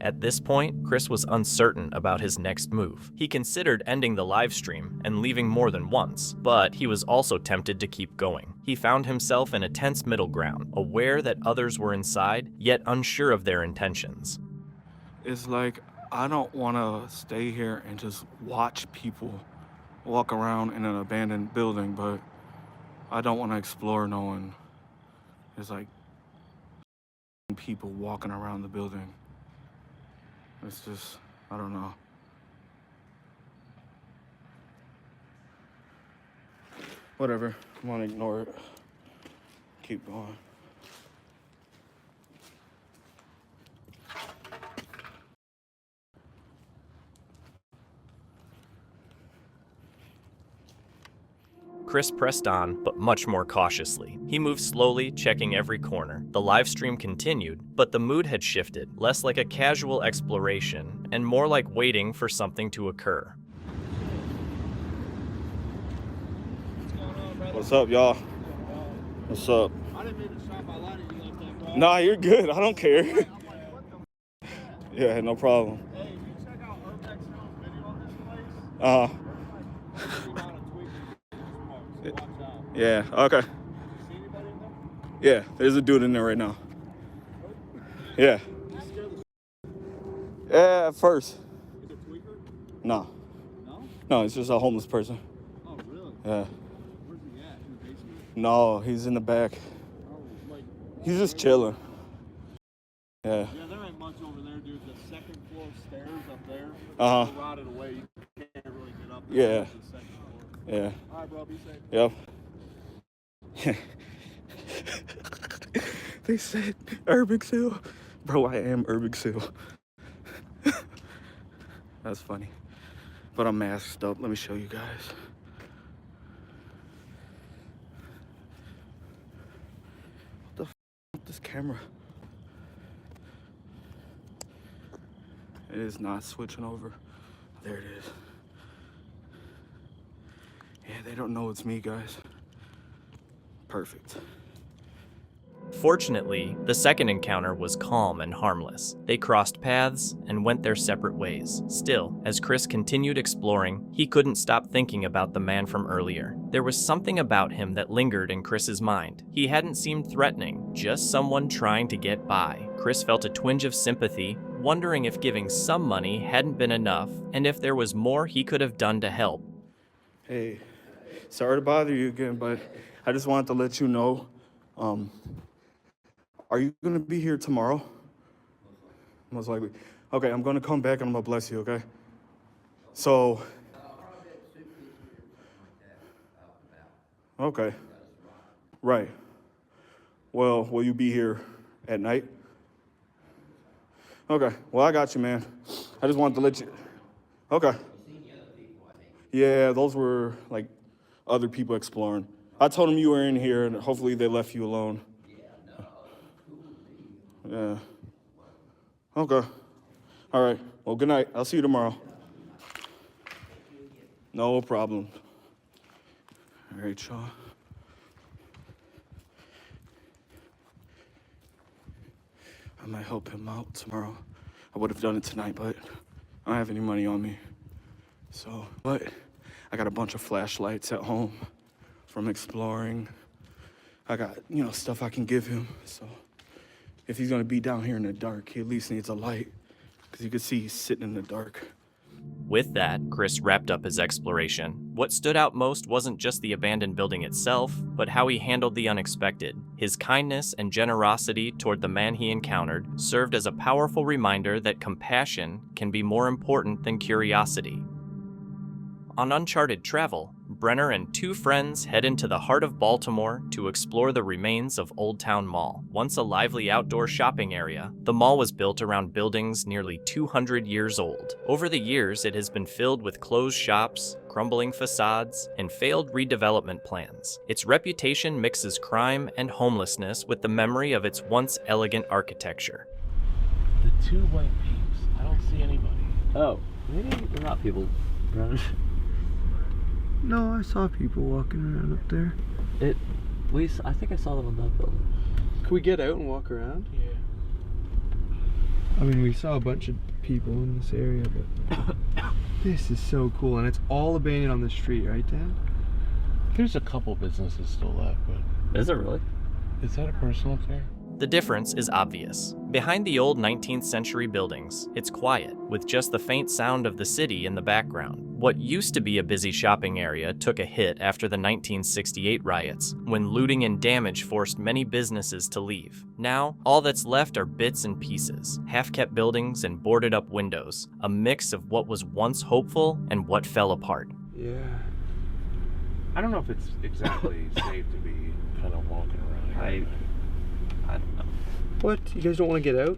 At this point, Chris was uncertain about his next move. He considered ending the live stream and leaving more than once, but he was also tempted to keep going. He found himself in a tense middle ground, aware that others were inside, yet unsure of their intentions. It's like, I don't want to stay here and just watch people walk around in an abandoned building, but I don't want to explore knowing there's like people walking around the building. It's just, I don't know. Whatever, I'm gonna ignore it. Keep going. Chris pressed on, but much more cautiously. He moved slowly, checking every corner. The live stream continued, but the mood had shifted, less like a casual exploration, and more like waiting for something to occur. What's up, y'all? What's up? I didn't mean to shine my light at you like that, bro. Nah, you're good. I don't care. Yeah, no problem. Hey, if you check out Urbex Hill's video on this place, yeah, okay. Yeah, there's a dude in there right now. Yeah. Yeah, at first. Is it tweaker? No. No? No, it's just a homeless person. Oh, really? Yeah. Where's he at? In the basement? No, he's in the back. Oh, like... He's just chilling. Yeah. Yeah, there ain't much over there, dude. The second floor stairs up there. Uh-huh. They're rotted away. You can't really get up Yeah. there to the second floor. Yeah. All right, bro. Be safe. Yep. They said Urbex Hill. Bro, I am Urbex Hill. That's funny. But I'm masked up. Let me show you guys. this camera. It is not switching over. There it is. Yeah, they don't know it's me, guys. Perfect. Fortunately, the second encounter was calm and harmless. They crossed paths and went their separate ways. Still, as Chris continued exploring, he couldn't stop thinking about the man from earlier. There was something about him that lingered in Chris's mind. He hadn't seemed threatening, just someone trying to get by. Chris felt a twinge of sympathy, wondering if giving some money hadn't been enough, and if there was more he could have done to help. Hey, sorry to bother you again, but I just wanted to let you know, are you gonna be here tomorrow? Most likely. Okay, I'm gonna come back and I'm gonna bless you, okay? So. Okay. Right. Well, will you be here at night? Okay, well, I got you, man. I just wanted to let you. Okay. Yeah, those were like other people exploring. I told them you were in here and hopefully they left you alone. Yeah. Okay. All right. Well, good night. I'll see you tomorrow. No problem. All right, y'all. I might help him out tomorrow. I would have done it tonight, but I don't have any money on me. So, but I got a bunch of flashlights at home from exploring. I got, stuff I can give him. So if he's gonna be down here in the dark, he at least needs a light, because you can see he's sitting in the dark. With that, Chris wrapped up his exploration. What stood out most wasn't just the abandoned building itself, but how he handled the unexpected. His kindness and generosity toward the man he encountered served as a powerful reminder that compassion can be more important than curiosity. On uncharted travel, Brenner and two friends head into the heart of Baltimore to explore the remains of Old Town Mall. Once a lively outdoor shopping area, the mall was built around buildings nearly 200 years old. Over the years, it has been filled with closed shops, crumbling facades, and failed redevelopment plans. Its reputation mixes crime and homelessness with the memory of its once elegant architecture. The two white peeps. I don't see anybody. Oh, maybe they're not people, Brennan. No, I saw people walking around up there. I think I saw them on that building. Can we get out and walk around? Yeah. I mean, we saw a bunch of people in this area, but this is so cool, and it's all abandoned on the street, right, Dad? There's a couple businesses still left, but... Is there really? Is that a person up there? The difference is obvious. Behind the old 19th century buildings, it's quiet, with just the faint sound of the city in the background. What used to be a busy shopping area took a hit after the 1968 riots, when looting and damage forced many businesses to leave. Now, all that's left are bits and pieces, half-kept buildings and boarded-up windows, a mix of what was once hopeful and what fell apart. Yeah. I don't know if it's exactly safe to be kind of walking around here. I don't know. What? You guys don't want to get out?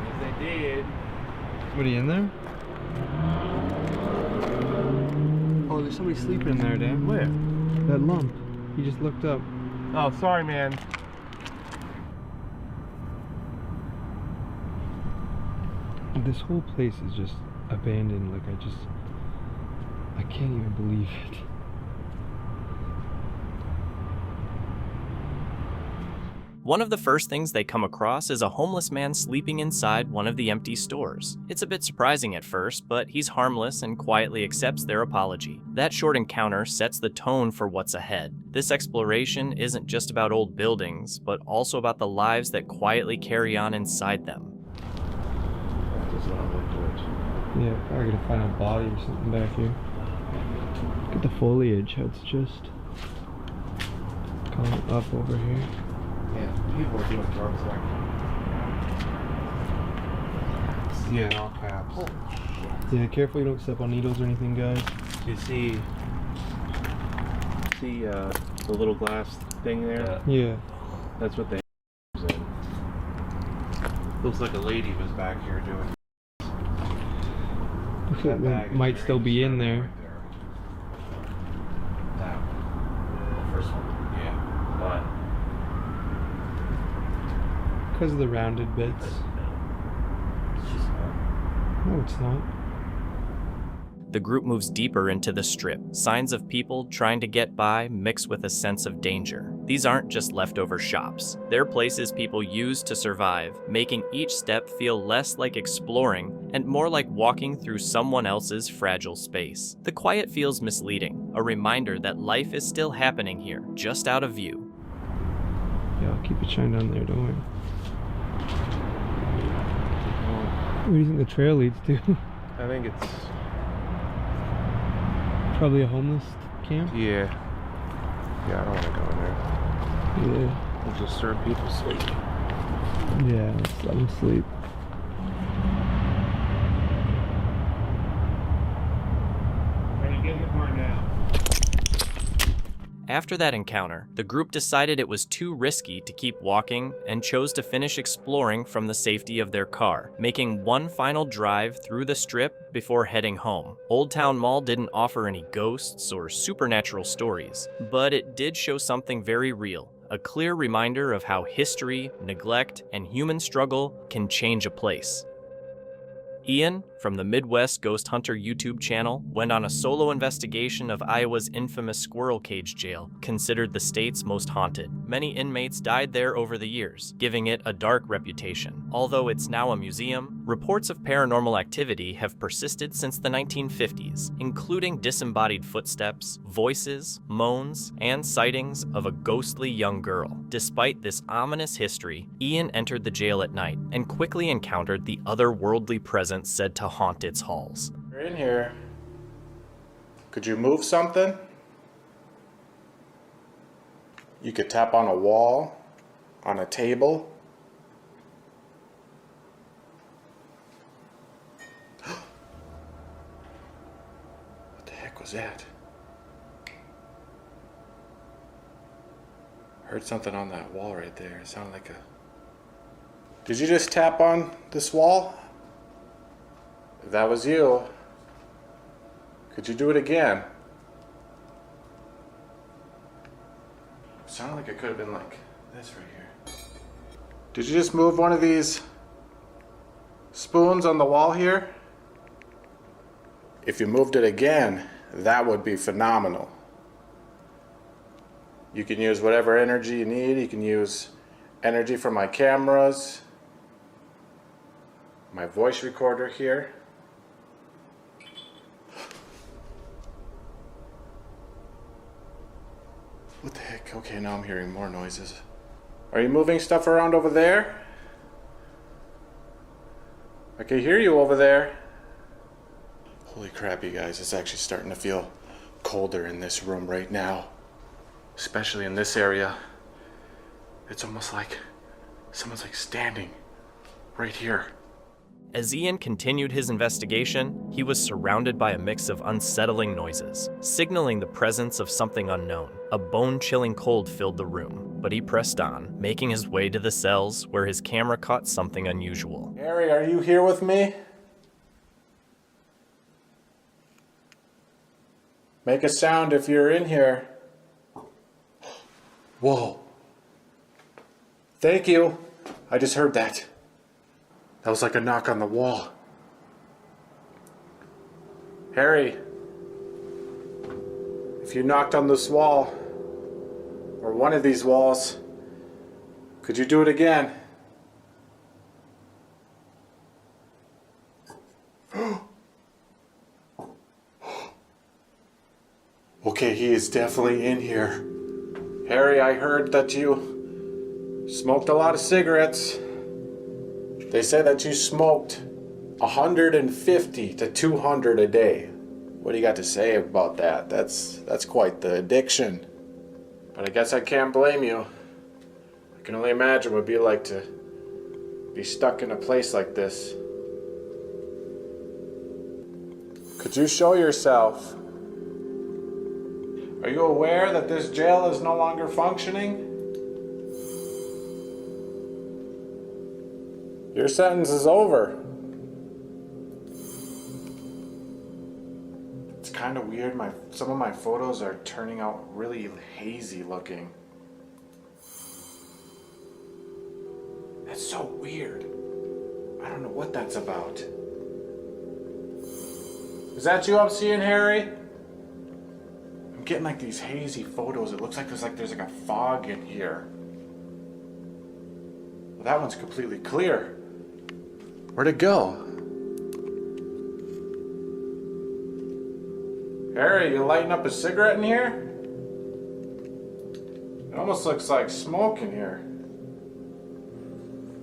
If they did. Somebody in there? Oh, there's somebody sleeping in there, Dan. Where? That lump. He just looked up. Oh, sorry, man. This whole place is just abandoned. Like, I can't even believe it. One of the first things they come across is a homeless man sleeping inside one of the empty stores. It's a bit surprising at first, but he's harmless and quietly accepts their apology. That short encounter sets the tone for what's ahead. This exploration isn't just about old buildings, but also about the lives that quietly carry on inside them. Yeah, probably gonna find a body or something back here. Look at the foliage, how it's just coming up over here. Yeah, people are doing drugs back here. Yeah, in all caps. Oh, yeah, careful you don't step on needles or anything, guys. Do you see the little glass thing there? Yeah. That's what they in. Looks like a lady was back here doing. It might still be in there. That one. The first one. Yeah. But Because of the rounded bits. it's just No, it's not. The group moves deeper into the strip, signs of people trying to get by mixed with a sense of danger. These aren't just leftover shops. They're places people use to survive, making each step feel less like exploring and more like walking through someone else's fragile space. The quiet feels misleading, a reminder that life is still happening here, just out of view. Yeah, I'll keep it shined down there, don't worry. Where do you think the trail leads to? I think it's Probably a homeless camp? yeah. Yeah, I don't want to go in there. Yeah. We'll just serve people sleep. Yeah, let's let them sleep. Ready to get in the car now. After that encounter, the group decided it was too risky to keep walking and chose to finish exploring from the safety of their car, making one final drive through the strip before heading home. Old Town Mall didn't offer any ghosts or supernatural stories, but it did show something very real, a clear reminder of how history, neglect, and human struggle can change a place. Ian, from the Midwest Ghost Hunter YouTube channel, went on a solo investigation of Iowa's infamous squirrel cage jail, considered the state's most haunted. Many inmates died there over the years, giving it a dark reputation. Although it's now a museum, reports of paranormal activity have persisted since the 1950s, including disembodied footsteps, voices, moans, and sightings of a ghostly young girl. Despite this ominous history, Ian entered the jail at night and quickly encountered the otherworldly presence said to haunt its halls. You're in here. Could you move something? You could tap on a wall, on a table. What the heck was that? Heard something on that wall right there. It sounded like a... Did you just tap on this wall? If that was you, could you do it again? It sounded like it could have been like this right here. Did you just move one of these spoons on the wall here? If you moved it again, that would be phenomenal. You can use whatever energy you need. You can use energy from my cameras, my voice recorder here. What the heck? Okay, now I'm hearing more noises. Are you moving stuff around over there? I can hear you over there. Holy crap, you guys. It's actually starting to feel colder in this room right now. Especially in this area. It's almost like someone's like standing right here. As Ian continued his investigation, he was surrounded by a mix of unsettling noises, signaling the presence of something unknown. A bone-chilling cold filled the room, but he pressed on, making his way to the cells where his camera caught something unusual. Harry, are you here with me? Make a sound if you're in here. Whoa. Thank you. I just heard that. That was like a knock on the wall. Harry, if you knocked on this wall, or one of these walls, could you do it again? Okay, he is definitely in here. Harry, I heard that you smoked a lot of cigarettes. They say that you smoked 150 to 200 a day. What do you got to say about that? That's quite the addiction. But I guess I can't blame you. I can only imagine what it'd be like to be stuck in a place like this. Could you show yourself? Are you aware that this jail is no longer functioning? Your sentence is over. It's kind of weird. Some of my photos are turning out really hazy looking. That's so weird. I don't know what that's about. Is that you I'm seeing, Harry? I'm getting like these hazy photos. It looks like there's like a fog in here. Well, that one's completely clear. Where'd it go? Harry, you lighting up a cigarette in here? It almost looks like smoke in here.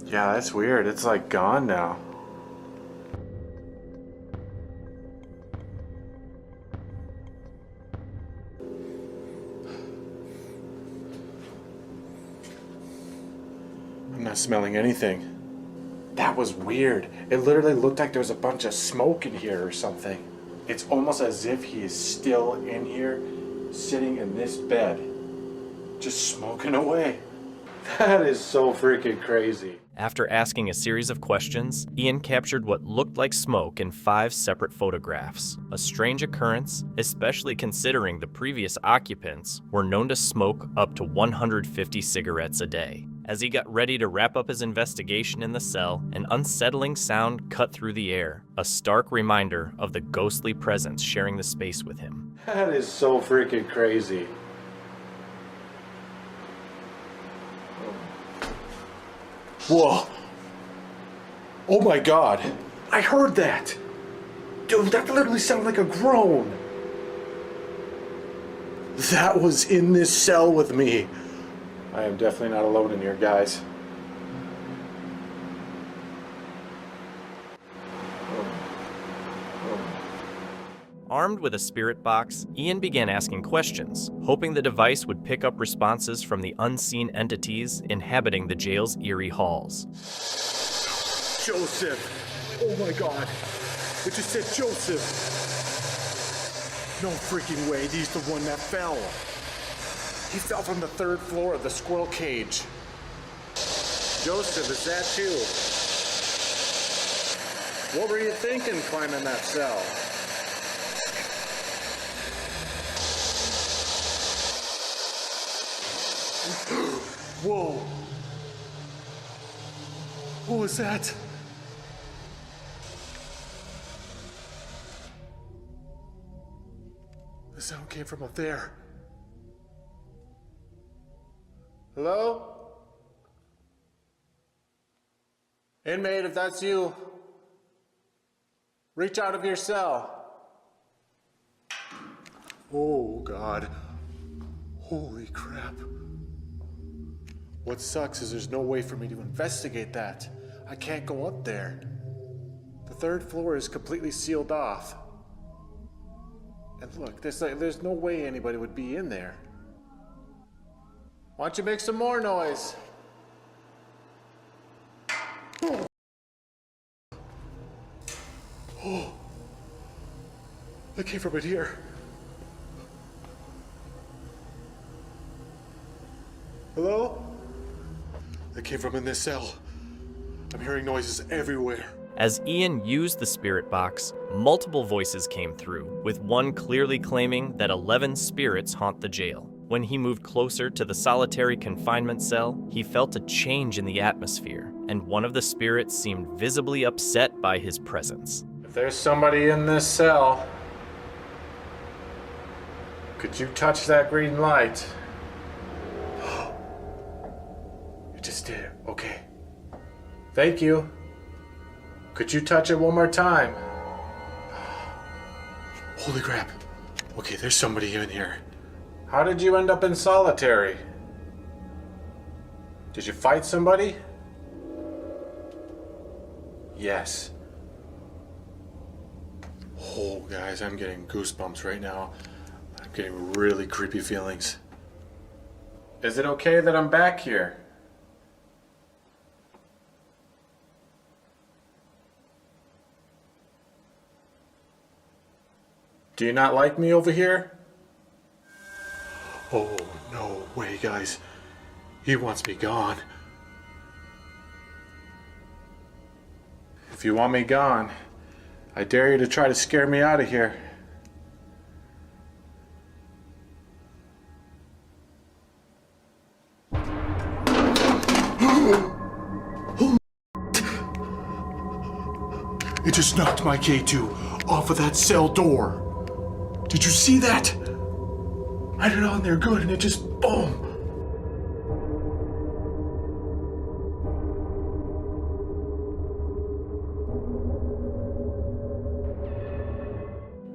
Yeah, that's weird. It's like gone now. I'm not smelling anything. That was weird. It literally looked like there was a bunch of smoke in here or something. It's almost as if he is still in here, sitting in this bed, just smoking away. That is so freaking crazy. After asking a series of questions, Ian captured what looked like smoke in 5 separate photographs. A strange occurrence, especially considering the previous occupants were known to smoke up to 150 cigarettes a day. As he got ready to wrap up his investigation in the cell, an unsettling sound cut through the air, a stark reminder of the ghostly presence sharing the space with him. That is so freaking crazy. Whoa. Oh my God. I heard that. Dude, that literally sounded like a groan. That was in this cell with me. I am definitely not alone in here, guys. Armed with a spirit box, Ian began asking questions, hoping the device would pick up responses from the unseen entities inhabiting the jail's eerie halls. Joseph! Oh my God! It just said Joseph! No freaking way, he's the one that fell. He fell from the 3rd floor of the squirrel cage. Joseph, is that you? What were you thinking climbing that cell? Whoa. What was that? The sound came from up there. Hello? Inmate, if that's you, reach out of your cell. Oh, God. Holy crap. What sucks is there's no way for me to investigate that. I can't go up there. The 3rd floor is completely sealed off. And look, there's no way anybody would be in there. Why don't you make some more noise? Oh, that came from in here. Hello? That came from in this cell. I'm hearing noises everywhere. As Ian used the spirit box, multiple voices came through, with one clearly claiming that 11 spirits haunt the jail. When he moved closer to the solitary confinement cell, he felt a change in the atmosphere, and one of the spirits seemed visibly upset by his presence. If there's somebody in this cell, could you touch that green light? You just did it. Okay. Thank you. Could you touch it one more time? Holy crap. Okay, there's somebody in here. How did you end up in solitary? Did you fight somebody? Yes. Oh, guys, I'm getting goosebumps right now. I'm getting really creepy feelings. Is it okay that I'm back here? Do you not like me over here? Oh, no way, guys. He wants me gone. If you want me gone, I dare you to try to scare me out of here. It just knocked my K2 off of that cell door. Did you see that? I had it on there good and it just boom.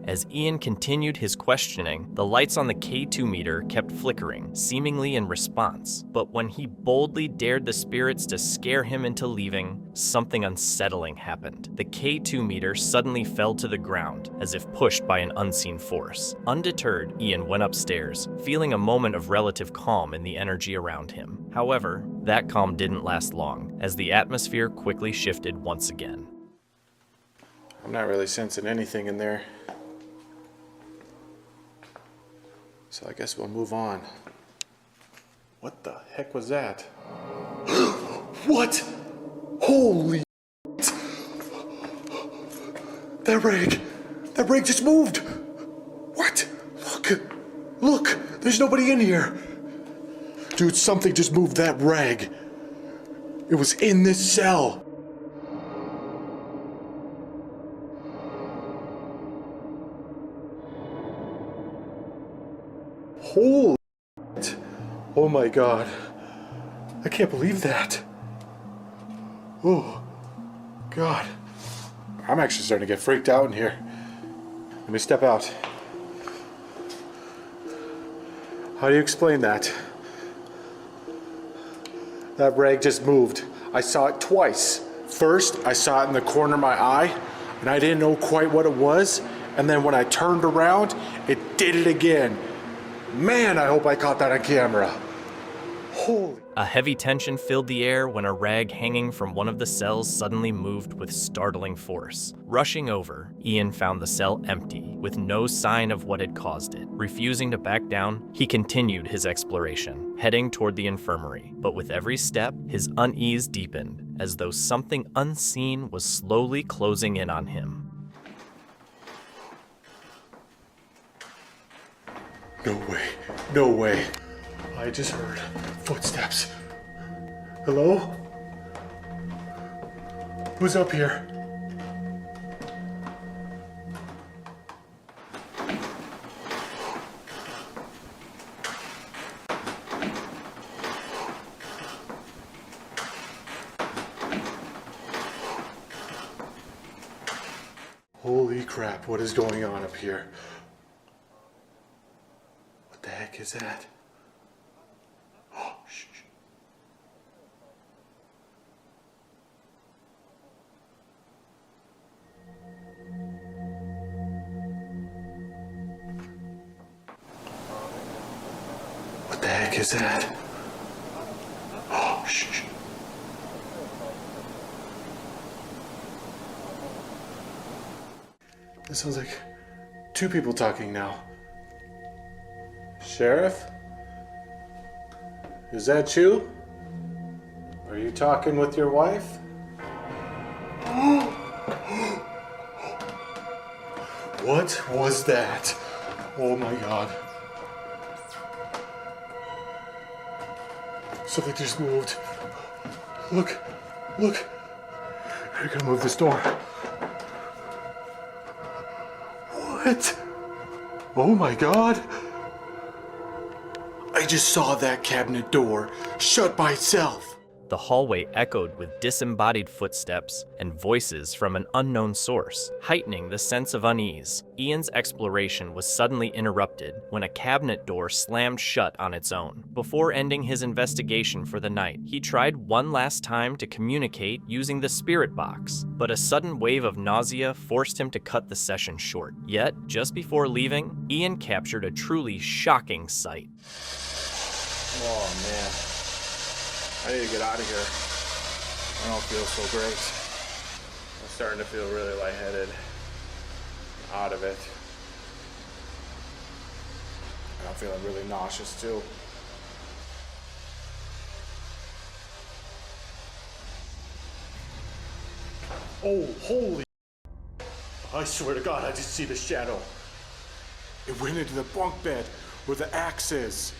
As Ian continued his questioning, the lights on the K2 meter kept flickering, seemingly in response. But when he boldly dared the spirits to scare him into leaving, something unsettling happened. The K2 meter suddenly fell to the ground, as if pushed by an unseen force. Undeterred, Ian went upstairs, feeling a moment of relative calm in the energy around him. However, that calm didn't last long, as the atmosphere quickly shifted once again. I'm not really sensing anything in there. So I guess we'll move on. What the heck was that? What? Holy That rag just moved. What? Look, there's nobody in here. Dude, something just moved that rag. It was in this cell. Holy shit. Oh my god. I can't believe that. Oh, God. I'm actually starting to get freaked out in here. Let me step out. How do you explain that? That rag just moved. I saw it twice. First, I saw it in the corner of my eye, and I didn't know quite what it was. And then when I turned around, it did it again. Man, I hope I caught that on camera. Holy. A heavy tension filled the air when a rag hanging from one of the cells suddenly moved with startling force. Rushing over, Ian found the cell empty, with no sign of what had caused it. Refusing to back down, he continued his exploration, heading toward the infirmary. But with every step, his unease deepened, as though something unseen was slowly closing in on him. No way, no way. I just heard footsteps. Hello? Who's up here? Holy crap, what is going on up here? What the heck is that? Oh, shh. What the heck is that? Oh, shh. This sounds like two people talking now. Sheriff? Is that you? Are you talking with your wife? What was that? Oh my god. Something just moved. Look. I gotta move this door. What? Oh my god. I just saw that cabinet door shut by itself. The hallway echoed with disembodied footsteps and voices from an unknown source, heightening the sense of unease. Ian's exploration was suddenly interrupted when a cabinet door slammed shut on its own. Before ending his investigation for the night, he tried one last time to communicate using the spirit box, but a sudden wave of nausea forced him to cut the session short. Yet, just before leaving, Ian captured a truly shocking sight. Oh man. I need to get out of here. I don't feel so great. I'm starting to feel really lightheaded. Out of it. And I'm feeling really nauseous too. Oh, holy! I swear to God, I just see the shadow. It went into the bunk bed where the axe is.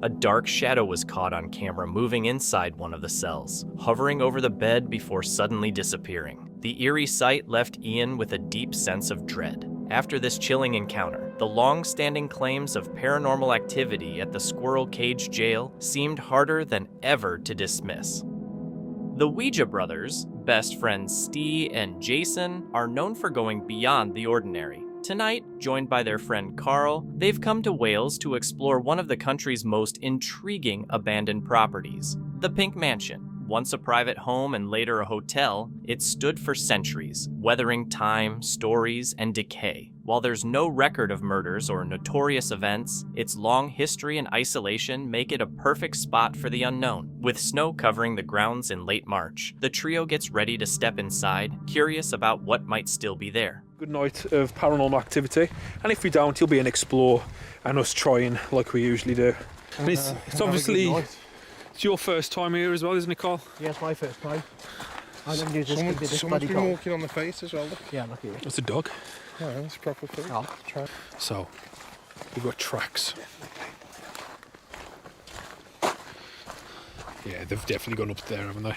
A dark shadow was caught on camera moving inside one of the cells, hovering over the bed before suddenly disappearing. The eerie sight left Ian with a deep sense of dread. After this chilling encounter, the long-standing claims of paranormal activity at the Squirrel Cage jail seemed harder than ever to dismiss. The Ouija brothers, best friends Steve and Jason, are known for going beyond the ordinary. Tonight, joined by their friend Carl, they've come to Wales to explore one of the country's most intriguing abandoned properties, the Pink Mansion. Once a private home and later a hotel, it stood for centuries, weathering time, stories, and decay. While there's no record of murders or notorious events, its long history and isolation make it a perfect spot for the unknown. With snow covering the grounds in late March, the trio gets ready to step inside, curious about what might still be there. Good night of paranormal activity, and if we don't, you'll be an explore and us trying like we usually do. And it's obviously it's your first time here as well, isn't it, Carl? Yeah, it's my first time. I never knew this could be this bloody been cold. walking on the face as well. Yeah, look at you. It's a dog. Oh, that's proper food. Oh. Try. So we've got tracks. Yeah, they've definitely gone up there, haven't they?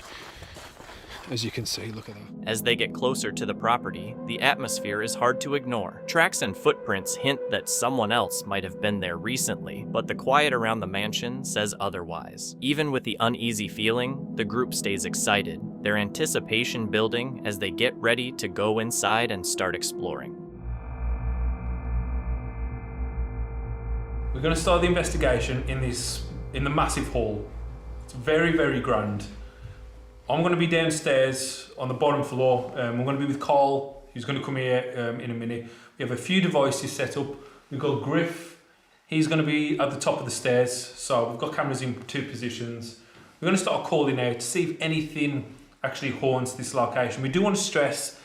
As you can see, look at that. As they get closer to the property, the atmosphere is hard to ignore. Tracks and footprints hint that someone else might have been there recently, but the quiet around the mansion says otherwise. Even with the uneasy feeling, the group stays excited, their anticipation building as they get ready to go inside and start exploring. We're going to start the investigation in the massive hall. It's very, very grand. I'm going to be downstairs on the bottom floor. We're going to be with Carl, who's going to come here in a minute. We have a few devices set up. We've got Griff. He's going to be at the top of the stairs. So we've got cameras in 2 positions. We're going to start calling out to see if anything actually haunts this location. We do want to stress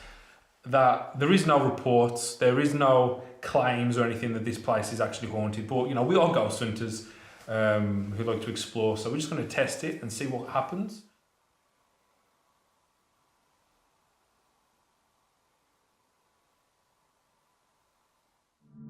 that there is no reports, there is no claims or anything that this place is actually haunted. But, you know, we are ghost hunters who like to explore. So we're just going to test it and see what happens.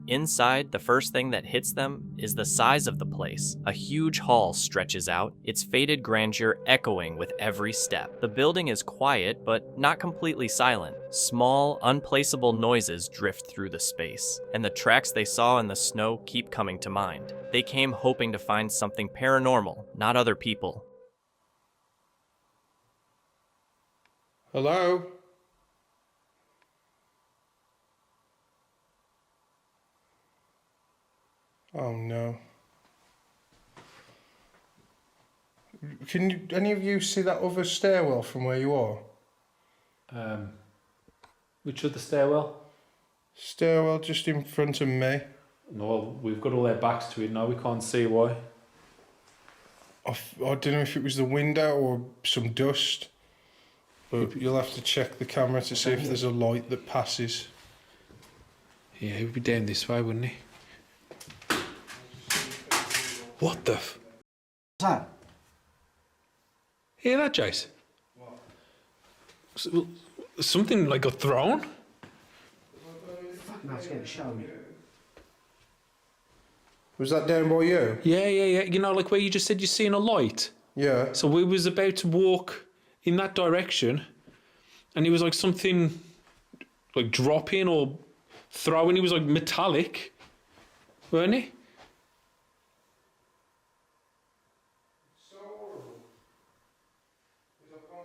Inside, the first thing that hits them is the size of the place. A huge hall stretches out, its faded grandeur echoing with every step. The building is quiet, but not completely silent. Small, unplaceable noises drift through the space, and the tracks they saw in the snow keep coming to mind. They came hoping to find something paranormal, not other people. Hello? Oh no. Can any of you see that other stairwell from where you are? Which other stairwell? Stairwell just in front of me. No, we've got all their backs to it now, we can't see why. I don't know if it was the window or some dust, but you'll have to check the camera to see if there's a light that passes. Yeah, he'd be down this way, wouldn't he? What the f... What's that? Hear that, Jace? What? Something like got thrown? Fucking hell, it's getting show me. Was that down by you? Yeah. You know, like where you just said you're seeing a light? Yeah. So we was about to walk in that direction, and it was like something like dropping or throwing. It was like metallic, weren't it?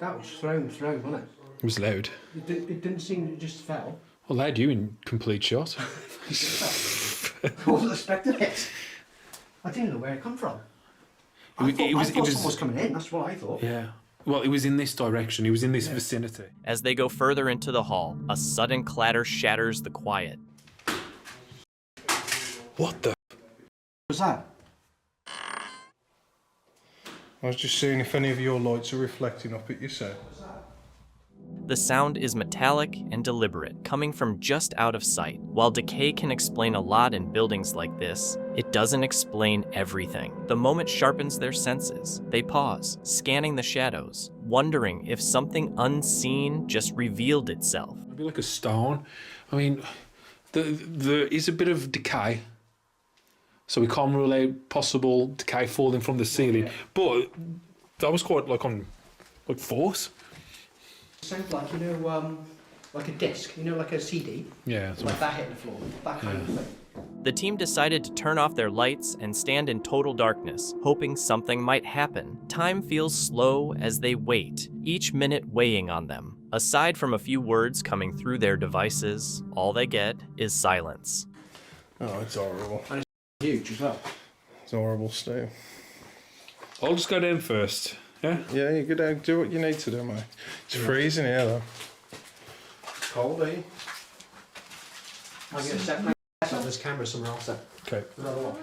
That was thrown, wasn't it? It was loud. It didn't seem it just fell. Well, they had you in complete shot. I wasn't expecting it. I didn't know where it come from. I thought someone was coming in, that's what I thought. Yeah. Well, it was in this direction. It was in this vicinity. As they go further into the hall, a sudden clatter shatters the quiet. What the... What was that? I was just seeing if any of your lights are reflecting up at you, sir. The sound is metallic and deliberate, coming from just out of sight. While decay can explain a lot in buildings like this, it doesn't explain everything. The moment sharpens their senses. They pause, scanning the shadows, wondering if something unseen just revealed itself. Maybe like a stone. I mean, there is a bit of decay, so we can't rule out possible decay falling from the ceiling. Yeah. But that was quite on force. Sounds like, you know, like a disc, you know, like a CD. Yeah. Like that hitting the floor, that kind of thing. The team decided to turn off their lights and stand in total darkness, hoping something might happen. Time feels slow as they wait, each minute weighing on them. Aside from a few words coming through their devices, all they get is silence. Oh, it's horrible. And it's huge as well. It's horrible still. I'll just go down first. Yeah? Yeah, you go down, do what you need to do, mate. It's freezing here, though. It's cold, eh? I'll get a set on this camera somewhere else then. Okay. Another one.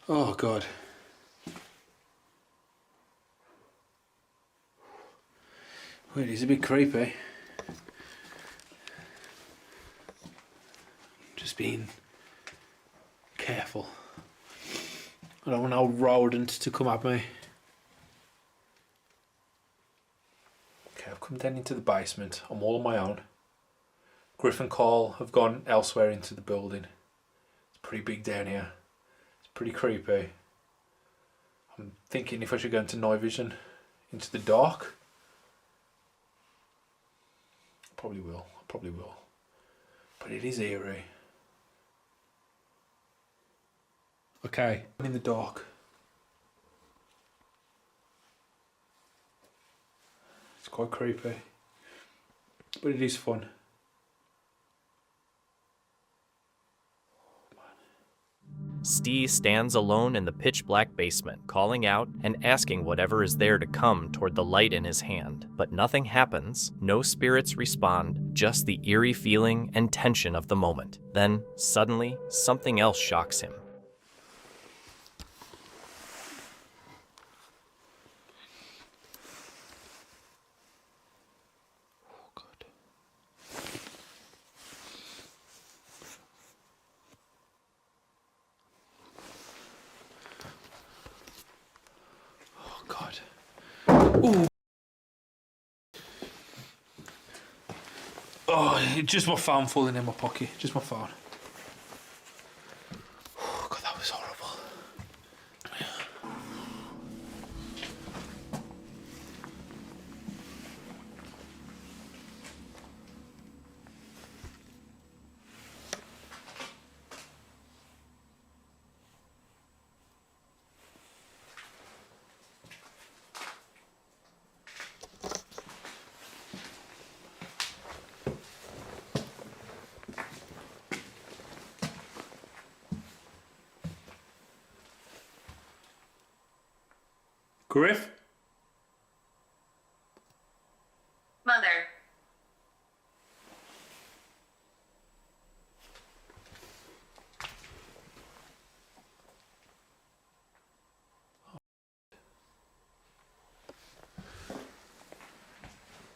Oh, God. Well, it is a bit creepy. Just being careful. I don't want no rodent to come at me. Okay, I've come down into the basement. I'm all on my own. Griff and Carl have gone elsewhere into the building. It's pretty big down here. It's pretty creepy. I'm thinking if I should go into night vision, into the dark. Probably will. But it is eerie. Okay, I'm in the dark. It's quite creepy. But it is fun. Stee stands alone in the pitch-black basement, calling out and asking whatever is there to come toward the light in his hand. But nothing happens, no spirits respond, just the eerie feeling and tension of the moment. Then, suddenly, something else shocks him. Oh, just my phone falling in my pocket. Just my phone. Oh, God, that was horrible. Griff? Mother.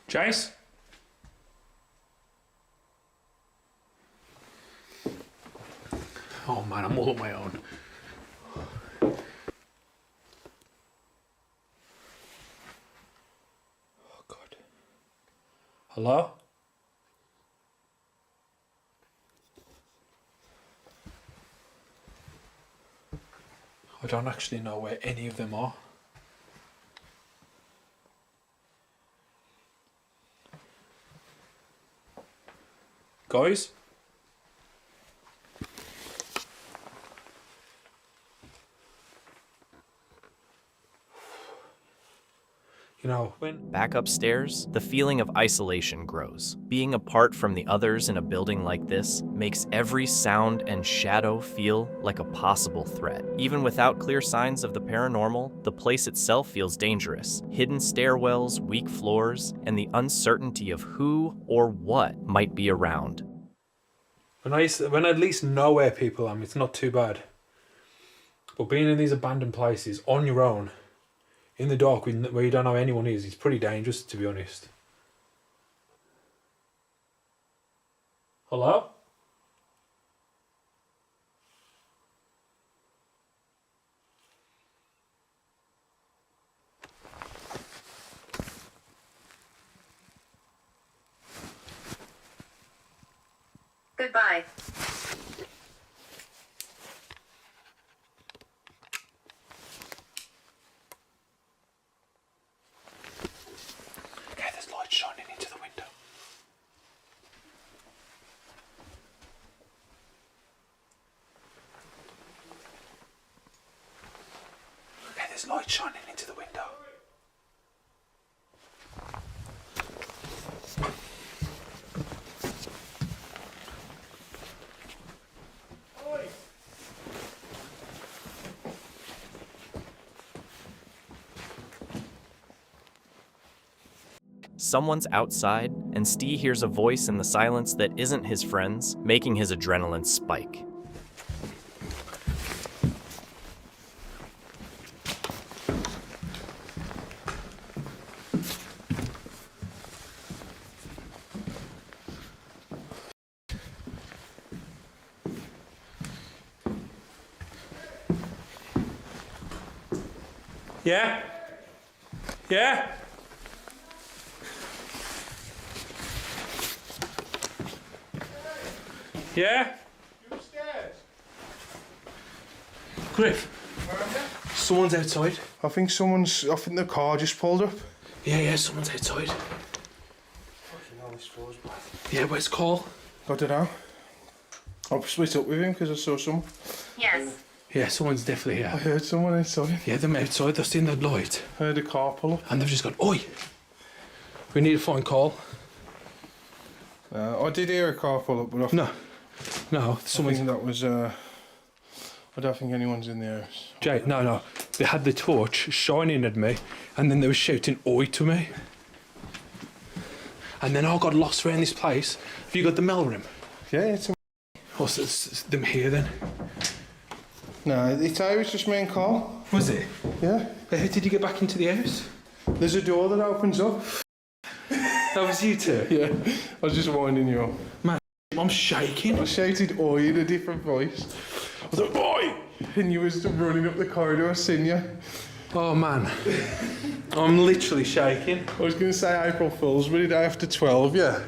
Chase? Oh man, I'm all on my own. Hello? I don't actually know where any of them are. Guys? You know, Back upstairs, the feeling of isolation grows. Being apart from the others in a building like this makes every sound and shadow feel like a possible threat. Even without clear signs of the paranormal, the place itself feels dangerous. Hidden stairwells, weak floors, and the uncertainty of who or what might be around. When I at least know where people are, it's not too bad. But being in these abandoned places on your own, in the dark, where you don't know anyone is, it's pretty dangerous, to be honest. Hello? Goodbye. Okay, there's light shining into the window. Okay, there's light shining into the window. Someone's outside, and Steve hears a voice in the silence that isn't his friend's, making his adrenaline spike. Yeah? Yeah? Yeah? Griff, someone's outside. I think the car just pulled up. Yeah, someone's outside. Yeah, where's Cole? I don't know. I'll split up with him because I saw someone. Yes. Yeah, someone's definitely here. I heard someone outside. Yeah, them outside, they've seen the light. I heard a car pull up. And they've just gone, oi! We need to find Cole. I did hear a car pull up, but No, someone's... I think that was, I don't think anyone's in the house. Jay, no. They had the torch shining at me, and then they were shouting oi to me. And then I got lost around this place. Have you got the mail room? Yeah, it's it's them here then? No, it was just me and Carl. Was it? Yeah. How did you get back into the house? There's a door that opens up. That was you two? Yeah. I was just winding you up. Man, I'm shaking. I shouted oi in a different voice. I was like, oi! And you were just running up the corridor, I seen you. Oh man. I'm literally shaking. I was going to say April Fool's, but it after 12, yeah.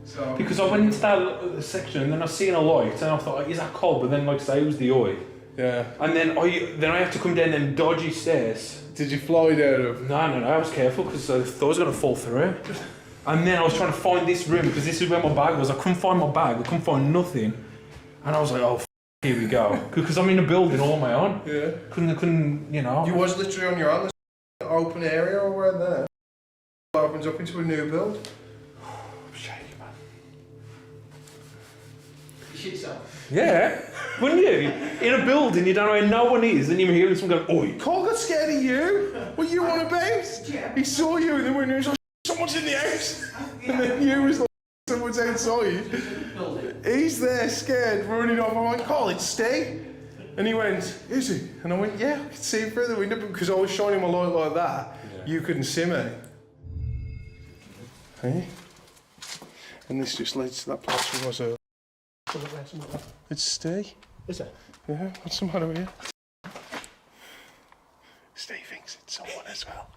So. Because I went into that section and then I seen a light and I thought, is that cold? But then, like I say, it was the oi. Yeah. And then I have to come down them dodgy stairs. Did you fly down them? No, I was careful because I thought I was going to fall through. And then I was trying to find this room because this is where my bag was. I couldn't find my bag, I couldn't find nothing. And I was like, oh, here we go. Because I'm in a building all on my own. Yeah. Couldn't, you know. You was literally on your own. There's an open area over there. It opens up into a new build. I'm shaking, man. You shit yourself. Yeah. Wouldn't you? In a building, you don't know where no one is, and you're hearing someone go, oi. Carl got scared of you. What you on about? Yeah. He saw you in the window and he was like, someone's in the house. And then you was like, someone's outside. He's there scared, running off. I'm like, Carl, it's Steve. And he went, is he? And I went, yeah, I could see him through the window, but because I was shining my light like that, you couldn't see me. Hey? And this just leads to that place where was a... It's Steve. Is it? Yeah, what's the matter with you? Steve thinks it's someone as well.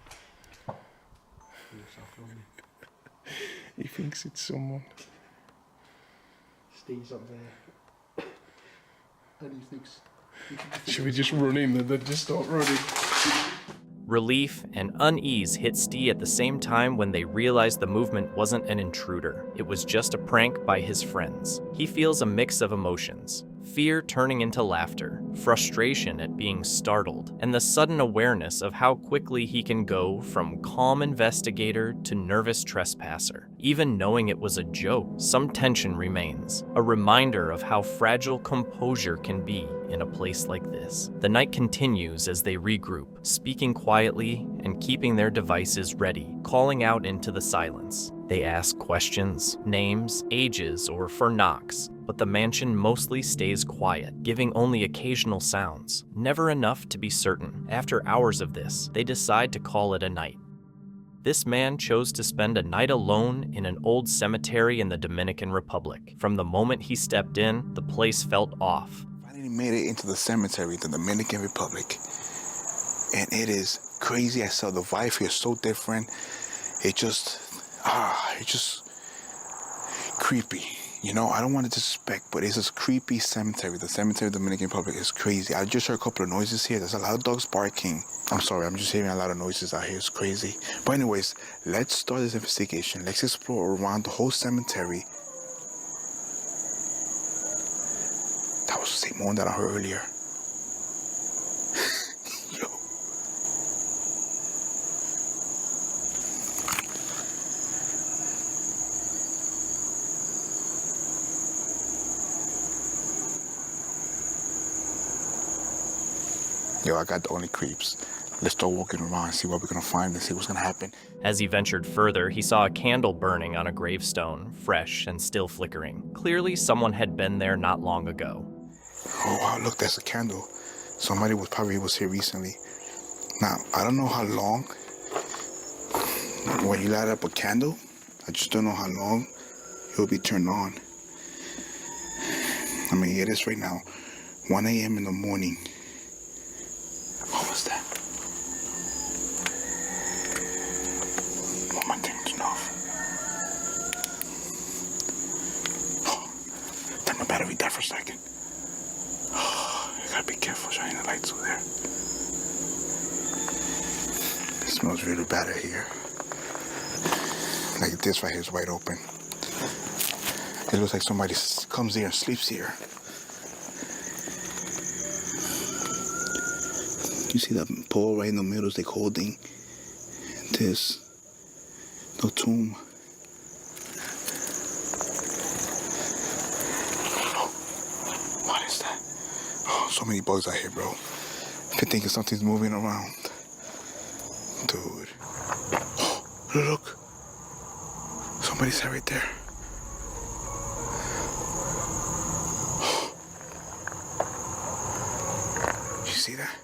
He thinks it's someone. Steve's up there. And he thinks... Should we just run in and then just start running? Relief and unease hit Steve at the same time when they realized the movement wasn't an intruder. It was just a prank by his friends. He feels a mix of emotions. Fear turning into laughter, frustration at being startled, and the sudden awareness of how quickly he can go from calm investigator to nervous trespasser. Even knowing it was a joke, some tension remains, a reminder of how fragile composure can be in a place like this. The night continues as they regroup, speaking quietly and keeping their devices ready, calling out into the silence. They ask questions, names, ages, or for knocks, but the mansion mostly stays quiet, giving only occasional sounds, never enough to be certain. After hours of this, they decide to call it a night. This man chose to spend a night alone in an old cemetery in the Dominican Republic. From the moment he stepped in, the place felt off. Finally made it into the cemetery, the Dominican Republic. And it is crazy. I saw the vibe here is so different. It's just creepy. You know, I don't want to disrespect, but it's this creepy cemetery. The cemetery of the Dominican Republic is crazy. I just heard a couple of noises here. There's a lot of dogs barking. I'm sorry, I'm just hearing a lot of noises out here. It's crazy. But anyways, let's start this investigation. Let's explore around the whole cemetery. That was the same one that I heard earlier. Yo, I got the only creeps. Let's start walking around and see what we're gonna find and see what's gonna happen. As he ventured further, he saw a candle burning on a gravestone, fresh and still flickering. Clearly, someone had been there not long ago. Oh wow, look, that's a candle. Somebody was here recently. Now, I don't know how long. When you light up a candle, I just don't know how long it will be turned on. I mean, it is right now, 1 a.m. in the morning. What was that? Oh, my thing turned off. Oh, turn my battery down for a second. Oh, you gotta be careful shining the lights over there. It smells really bad out here. Like this right here is wide open. It looks like somebody comes here and sleeps here. You see that pole right in the middle is like holding this little tomb. Oh, what is that? Oh, so many bugs out here, bro. I've been thinking something's moving around. Dude. Oh, look. Somebody's right there. Oh. You see that?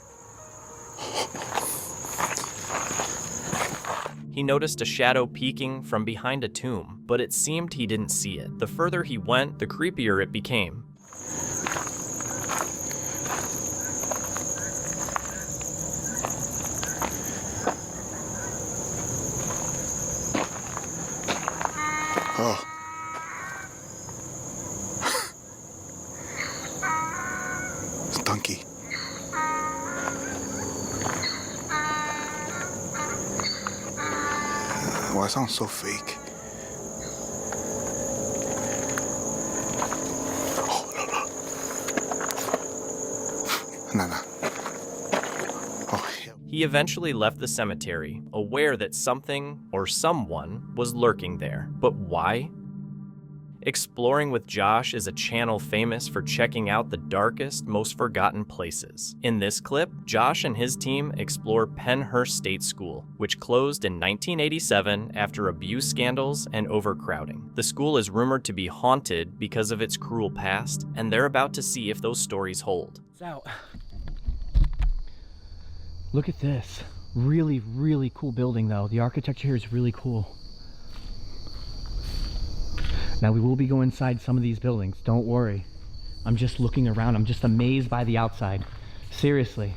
He noticed a shadow peeking from behind a tomb, but it seemed he didn't see it. The further he went, the creepier it became. Oh. It's Donkey. Well, it sounds so fake. Oh, no. Nah. Oh, hell. He eventually left the cemetery, aware that something or someone was lurking there. But why? Exploring with Josh is a channel famous for checking out the darkest, most forgotten places. In this clip, Josh and his team explore Pennhurst State School, which closed in 1987 after abuse scandals and overcrowding. The school is rumored to be haunted because of its cruel past, and they're about to see if those stories hold. It's out. Look at this. Really, really cool building though. The architecture here is really cool. Now we will be going inside some of these buildings, don't worry. I'm just looking around, I'm just amazed by the outside. Seriously,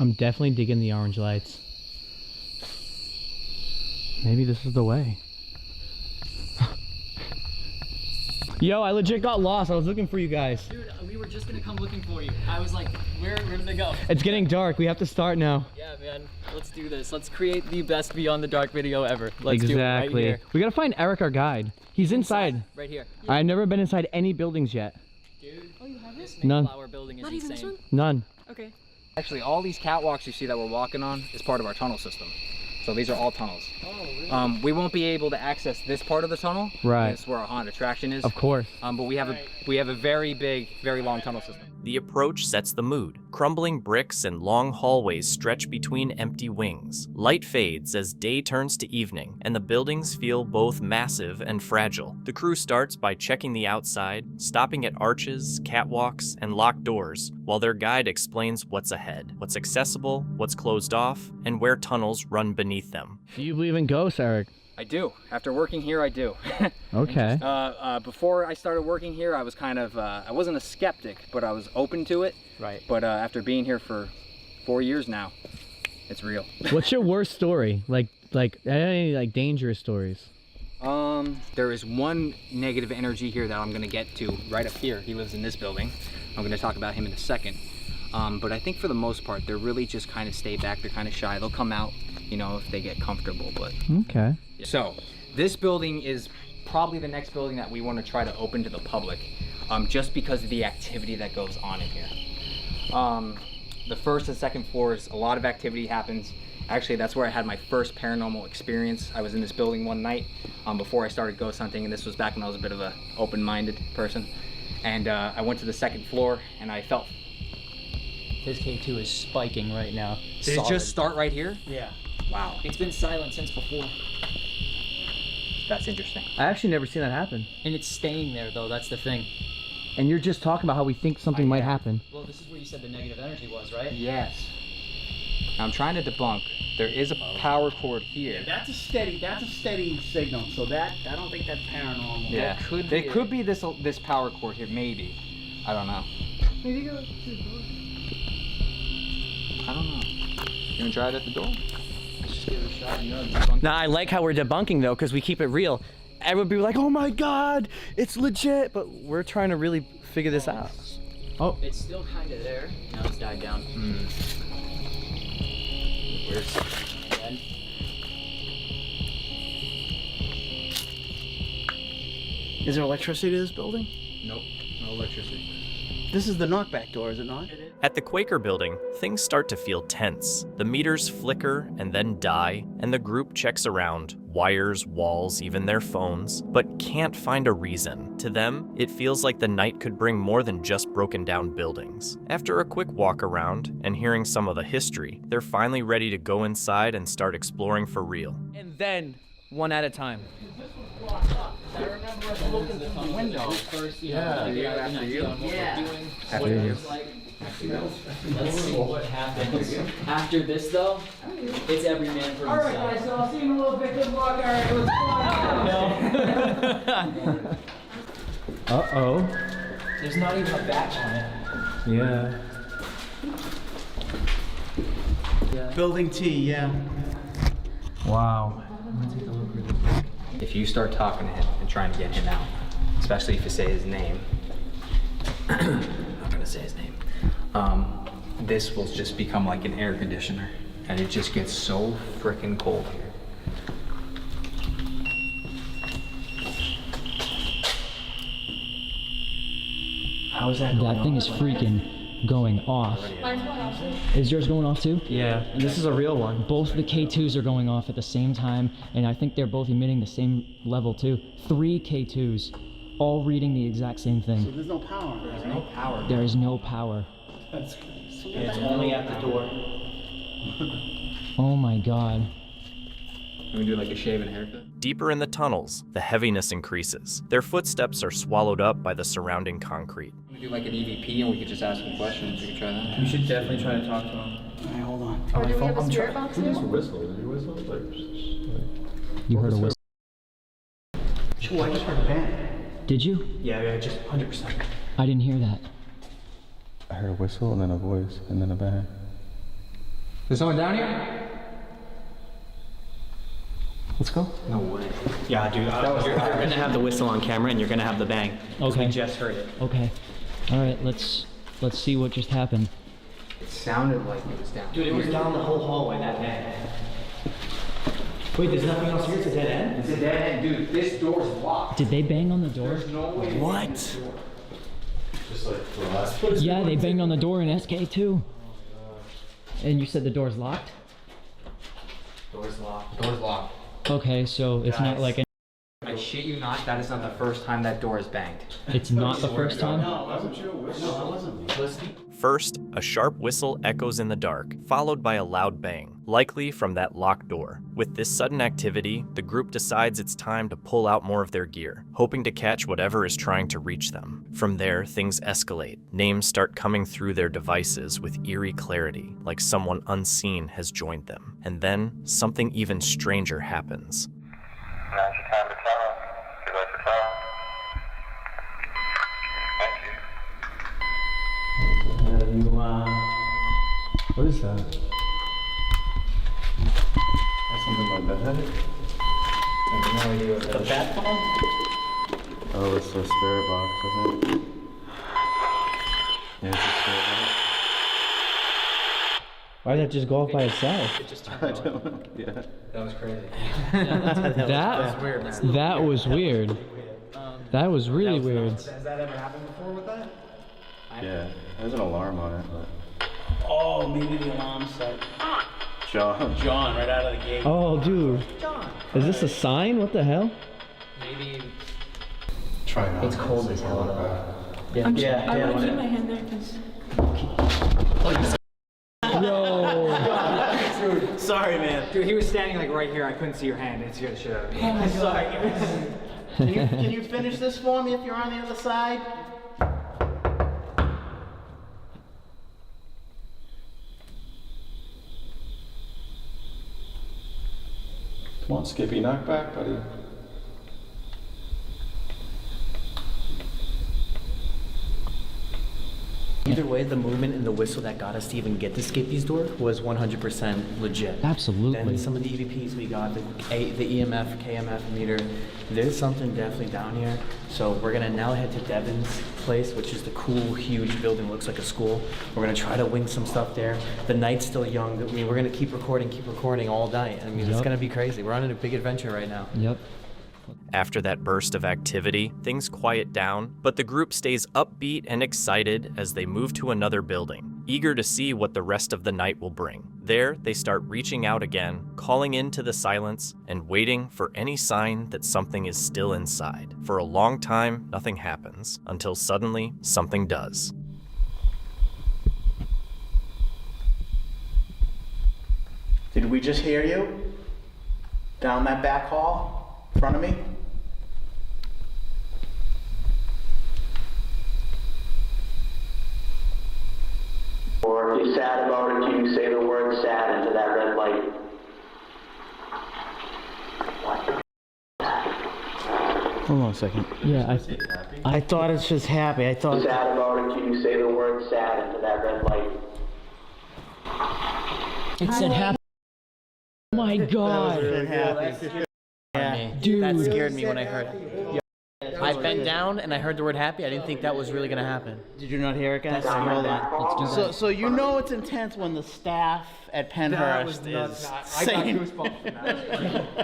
I'm definitely digging the orange lights. Maybe this is the way. Yo, I legit got lost, I was looking for you guys. Dude, we were just gonna come looking for you. I was like, where did they go? It's getting dark, we have to start now. Yeah, man, let's do this. Let's create the best Beyond the Dark video ever. Let's do it right here. We gotta find Eric, our guide. He's inside. Right here. I've never been inside any buildings yet. Dude, oh, you haven't? None. Mayflower building is Not insane. even this one? None. Okay. Actually, all these catwalks you see that we're walking on is part of our tunnel system. So these are all tunnels. Oh, really? We won't be able to access this part of the tunnel. Right. That's where our haunted attraction is. Of course. But we have a very big, very long tunnel system. The approach sets the mood. Crumbling bricks and long hallways stretch between empty wings. Light fades as day turns to evening, and the buildings feel both massive and fragile. The crew starts by checking the outside, stopping at arches, catwalks, and locked doors, while their guide explains what's ahead, what's accessible, what's closed off, and where tunnels run beneath them. Do you believe in ghosts, Eric? I do. After working here, I do. Okay. Before I started working here, I was kind of, I wasn't a skeptic, but I was open to it. Right. But after being here for 4 years now, it's real. What's your worst story? Like any dangerous stories? There is one negative energy here that I'm gonna get to right up here. He lives in this building. I'm gonna talk about him in a second. But I think for the most part, they're really just kind of stay back. They're kind of shy. They'll come out, you know, if they get comfortable, but. Okay. So, this building is probably the next building that we want to try to open to the public, just because of the activity that goes on in here. The first and second floors, a lot of activity happens. Actually, that's where I had my first paranormal experience. I was in this building one night before I started ghost hunting, and this was back when I was a bit of an open-minded person. And I went to the second floor, and I felt... His K2 is spiking right now. Did it just start right here? Yeah. Wow. It's been silent since before. That's interesting. I actually never seen that happen. And it's staying there though, that's the thing. And you're just talking about how we think something might happen. Well, this is where you said the negative energy was, right? Yes. I'm trying to debunk. There is a power cord here. That's a steady signal. So that, I don't think that's paranormal. Yeah. It could be this power cord here, maybe. I don't know. Maybe go. I don't know. You gonna try it at the door? Let's just give it a shot. You know, Now I like how we're debunking though, because we keep it real. Everyone would be like, "Oh my God, it's legit!" But we're trying to really figure this out. Oh. It's still kind of there. Now it's died down. Where's dead? Is there electricity to this building? Nope, no electricity. This is the knockback door, is it not? At the Quaker building, things start to feel tense. The meters flicker and then die, and the group checks around, wires, walls, even their phones, but can't find a reason. To them, it feels like the night could bring more than just broken down buildings. After a quick walk around and hearing some of the history, they're finally ready to go inside and start exploring for real. And then, one at a time. I remember us looking through the window. Yeah. After you? Yeah. After you. Let's see what happens. After this, though, it's every man for himself. Alright, guys, so I'll see you in a little bit. Good luck. Alright, let's go. Uh-oh. There's not even a batch on it. Yeah. Building T, yeah. Wow. If you start talking to him and trying to get him out, especially if you say his name, I'm not gonna say his name, this will just become like an air conditioner, and it just gets so freaking cold here. How is that going That thing is freaking going off. Is yours going off too? Yeah, and this is a real one. Both the K2s are going off at the same time, and I think they're both emitting the same level too. 3 K2s, all reading the exact same So thing. there's no power. There's no power. There is no power. That's crazy. It's only at the door. Oh my God. Can we do like a shave and haircut? Deeper in the tunnels, the heaviness increases. Their footsteps are swallowed up by the surrounding concrete. Can we do like an EVP and we could just ask him questions? We could try that. We should definitely try to talk to him. Alright, hold on. Or do we have a spirit box here? You heard a whistle. Oh, I just heard a bang. Did you? Yeah, just 100%. I didn't hear that. I heard a whistle and then a voice and then a bang. Is someone down here? Let's go. No way. Yeah, dude. You're gonna have the whistle on camera and you're gonna have the bang. Okay. We just heard it. Okay. All right. Let's see what just happened. It sounded like it was down. Dude, it was down the whole hallway, that bang. Wait, there's nothing else here? It's a dead end? It's a dead end, dude. This door's locked. Did they bang on the door? There's no way. What? Just like the last one. Yeah, they banged on the door in SK too. And you said the door's locked? Door's locked. Door's locked. Okay, so it's not like shit you not, that is not the first time that door is banged. It's not the first time? No, wasn't you? No, it wasn't. First, a sharp whistle echoes in the dark, followed by a loud bang, likely from that locked door. With this sudden activity, the group decides it's time to pull out more of their gear, hoping to catch whatever is trying to reach them. From there, things escalate. Names start coming through their devices with eerie clarity, like someone unseen has joined them. And then, something even stranger happens. Now's your time to tell. Give us a call. Thank you. What is that? That's something like that. I have no idea what that is. A bat phone? Oh, it's a spirit box, I think. Yeah, it's a spirit box. Why did it just go off by itself? It just I turned on. don't know. Yeah. That was crazy. That was weird, man. That was weird. That was really weird. Has that ever happened before with that? Yeah. There's an alarm on it, but. Oh, maybe the alarm set. John. John, right out of the gate. Oh, dude. Is this a sign? What the hell? Maybe. Try not. It's cold as hell. Yeah. I'm sorry. I want to keep my hand there because. Yo. Dude, sorry, man. Dude, he was standing like right here. I couldn't see your hand. It scared the shit out of me. Oh my God. Can you finish this for me if you're on the other side? Come on, Skippy, knock back, buddy. Either way, the movement and the whistle that got us to even get to Skippy's door was 100% legit. Absolutely. Then some of the EVPs we got, the EMF, KMF meter, there's something definitely down here. So we're gonna now head to Devin's place, which is the cool, huge building, looks like a school. We're gonna try to wing some stuff there. The night's still young. I mean, we're gonna keep recording all night. I mean, it's gonna be crazy. We're on a big adventure right now. Yep. After that burst of activity, things quiet down, but the group stays upbeat and excited as they move to another building, eager to see what the rest of the night will bring. There, they start reaching out again, calling into the silence, and waiting for any sign that something is still inside. For a long time, nothing happens, until suddenly, something does. Did we just hear you? Down that back hall? In front of me? Or if you're sad about it, can you say the word sad into that red light? Hold on a second. Yeah, I thought it's just happy. I thought. Sad about it, can you say the word sad into that red light? It said happy. Oh my God. Yeah, dude, that scared me when I heard it. I bent down and I heard the word happy. I didn't think that was really gonna happen. Did you not hear it, guys? Hold on. Let's do that. So you know it's intense when the staff at Penhurst is saying.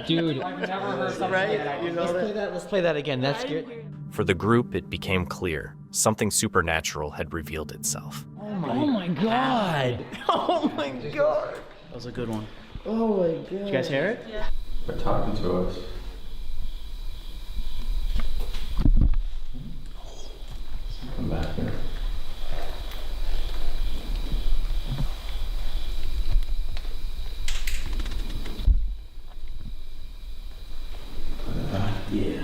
Dude, I've never heard something Right? like that. You know that? Let's play that again. That scared. For the group, it became clear something supernatural had revealed itself. Oh my God. Oh my God. That was a good one. Oh my God. Did you guys hear it? Yeah. They're talking to us. Come back here. Yeah.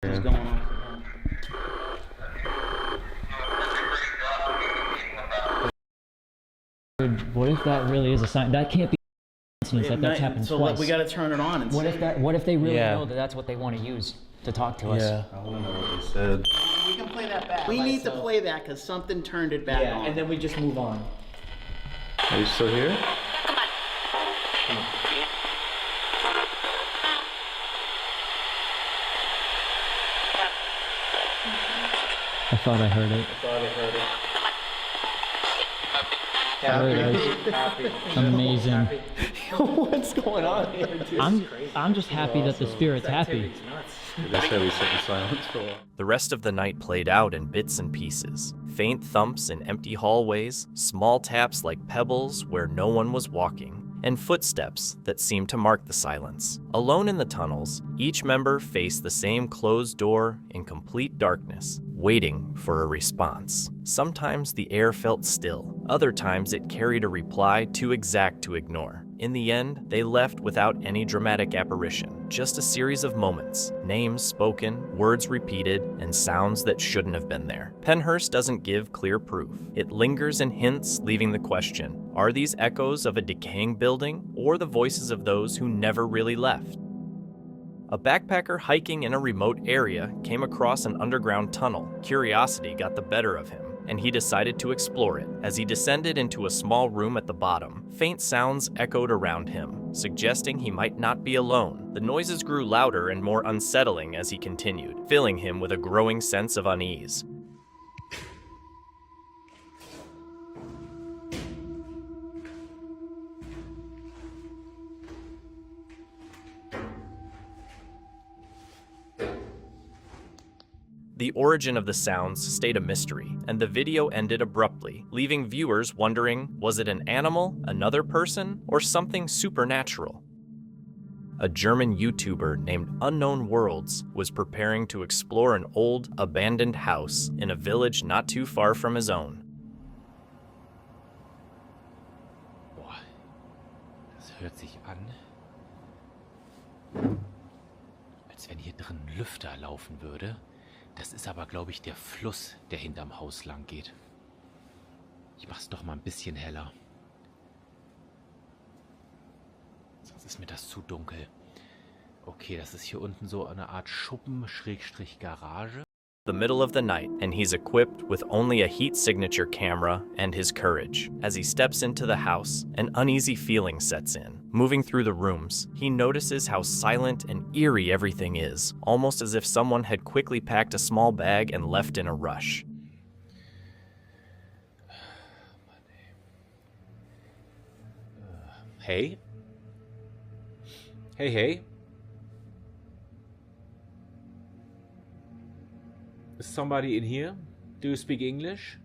What's going on? Dude, what if that really is a sign? That can't be a coincidence that that's happened So twice. we gotta turn it on and What see. if they really Yeah. know that that's what they want to use to talk to us? Yeah. I want to know what they said. We can play that back. We need to play that because something turned it back on. And then we just move on. Are you still here? I thought I heard it. There it is. Happy. Amazing. Happy. What's going on here, dude? I'm just happy that the spirit's happy. That's why we sit in silence for a while. The rest of the night played out in bits and pieces. Faint thumps in empty hallways, small taps like pebbles where no one was walking, and footsteps that seemed to mark the silence. Alone in the tunnels, each member faced the same closed door in complete darkness, waiting for a response. Sometimes the air felt still, other times it carried a reply too exact to ignore. In the end, they left without any dramatic apparition, just a series of moments, names spoken, words repeated, and sounds that shouldn't have been there. Pennhurst doesn't give clear proof. It lingers in hints, leaving the question, are these echoes of a decaying building, or the voices of those who never really left? A backpacker hiking in a remote area came across an underground tunnel. Curiosity got the better of him, and he decided to explore it. As he descended into a small room at the bottom, faint sounds echoed around him, suggesting he might not be alone. The noises grew louder and more unsettling as he continued, filling him with a growing sense of unease. The origin of the sounds stayed a mystery, and the video ended abruptly, leaving viewers wondering, was it an animal, another person, or something supernatural? A German YouTuber named Unknown Worlds was preparing to explore an old, abandoned house in a village not too far from his own. Boah, das hört sich an, als wenn hier drin ein Lüfter laufen würde. Das ist aber, glaube ich, der Fluss, der hinterm Haus lang geht. Ich mach's doch mal ein bisschen heller. Sonst ist mir das zu dunkel. Okay, das ist hier unten so eine Art Schuppen-Garage. The middle of the night, and he's equipped with only a heat signature camera and his courage. As he steps into the house, an uneasy feeling sets in. Moving through the rooms, he notices how silent and eerie everything is, almost as if someone had quickly packed a small bag and left in a rush. Hey? Hey, hey? Is somebody in here? Do you speak English?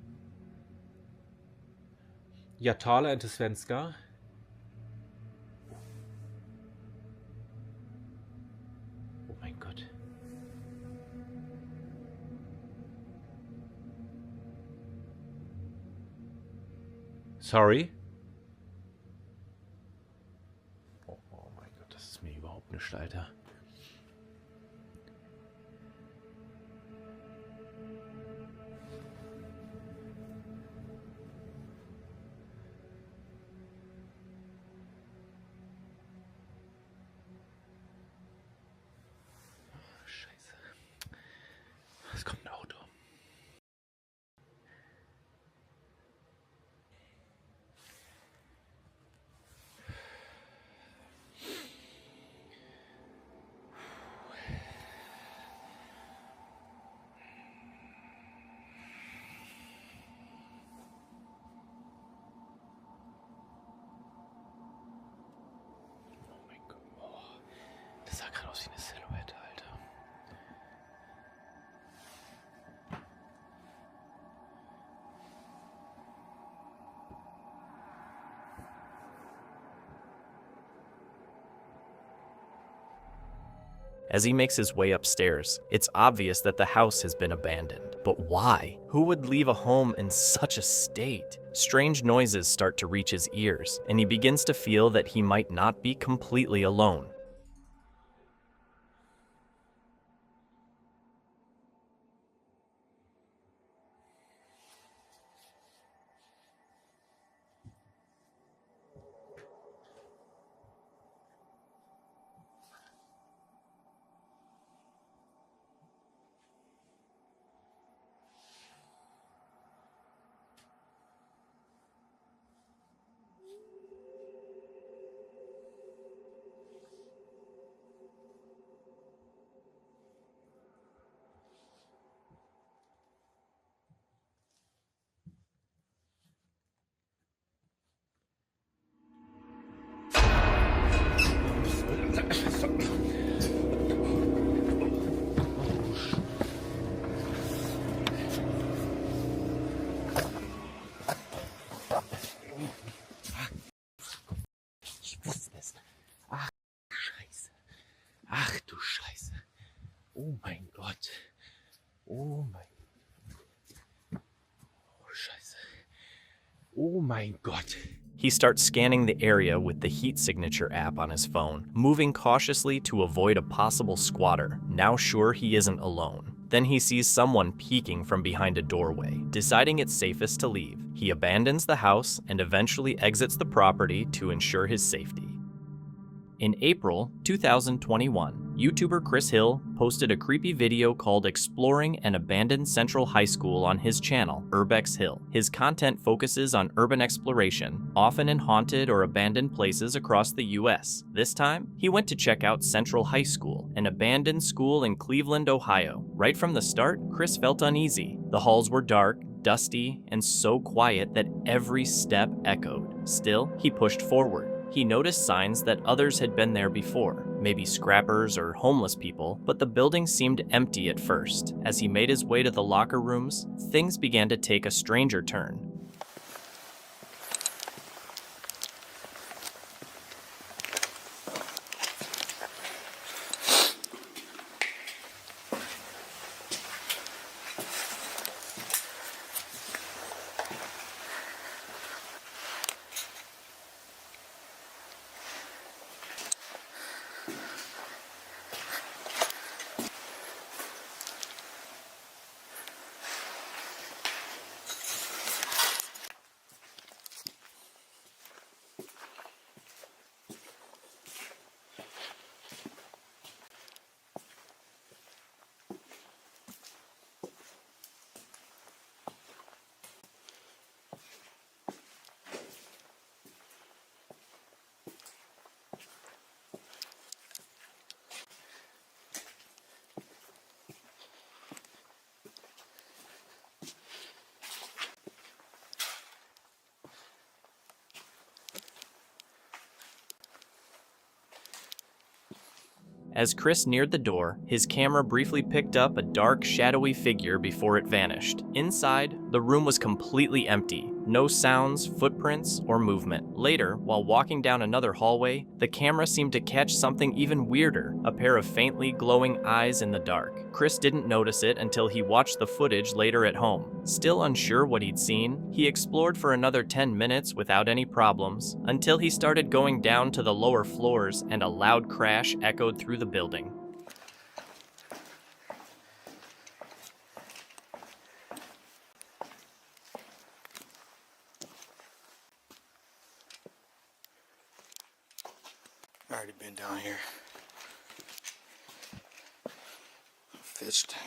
Jag talar inte svenska. Oh mein Gott. Sorry? Oh mein Gott, das ist mir überhaupt nicht, Alter. Es kommt ein Auto. Oh mein Gott. Oh, das sah gerade aus wie eine Silhouette, Alter. As he makes his way upstairs, it's obvious that the house has been abandoned. But why? Who would leave a home in such a state? Strange noises start to reach his ears, and he begins to feel that he might not be completely alone. Oh mein Gott. He starts scanning the area with the heat signature app on his phone, moving cautiously to avoid a possible squatter, now sure he isn't alone. Then he sees someone peeking from behind a doorway. Deciding it's safest to leave, he abandons the house and eventually exits the property to ensure his safety. In April 2021, YouTuber Chris Hill posted a creepy video called Exploring an Abandoned Central High School on his channel, Urbex Hill. His content focuses on urban exploration, often in haunted or abandoned places across the US. This time, he went to check out Central High School, an abandoned school in Cleveland, Ohio. Right from the start, Chris felt uneasy. The halls were dark, dusty, and so quiet that every step echoed. Still, he pushed forward. He noticed signs that others had been there before, maybe scrappers or homeless people, but the building seemed empty at first. As he made his way to the locker rooms, things began to take a stranger turn. As Chris neared the door, his camera briefly picked up a dark, shadowy figure before it vanished. Inside, the room was completely empty. No sounds, footprints, or movement. Later, while walking down another hallway, the camera seemed to catch something even weirder, a pair of faintly glowing eyes in the dark. Chris didn't notice it until he watched the footage later at home. Still unsure what he'd seen, he explored for another 10 minutes without any problems, until he started going down to the lower floors and a loud crash echoed through the building. Already been down here. Fish tank.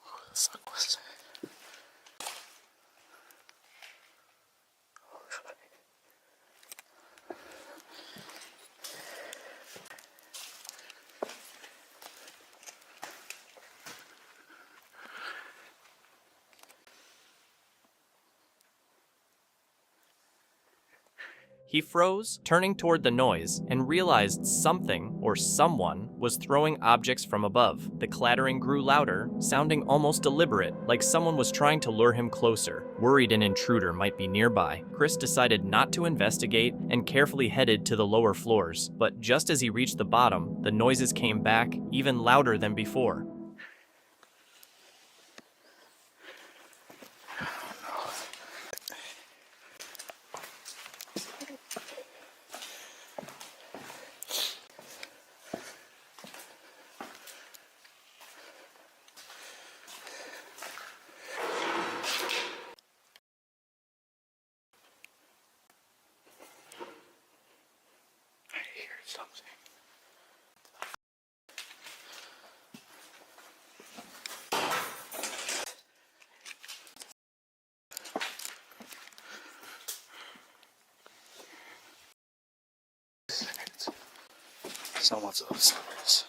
Who the fuck was that? He froze, turning toward the noise, and realized something or someone was throwing objects from above. The clattering grew louder, sounding almost deliberate, like someone was trying to lure him closer. Worried an intruder might be nearby, Chris decided not to investigate and carefully headed to the lower floors. But just as he reached the bottom, the noises came back, even louder than before. Something. Someone's upstairs.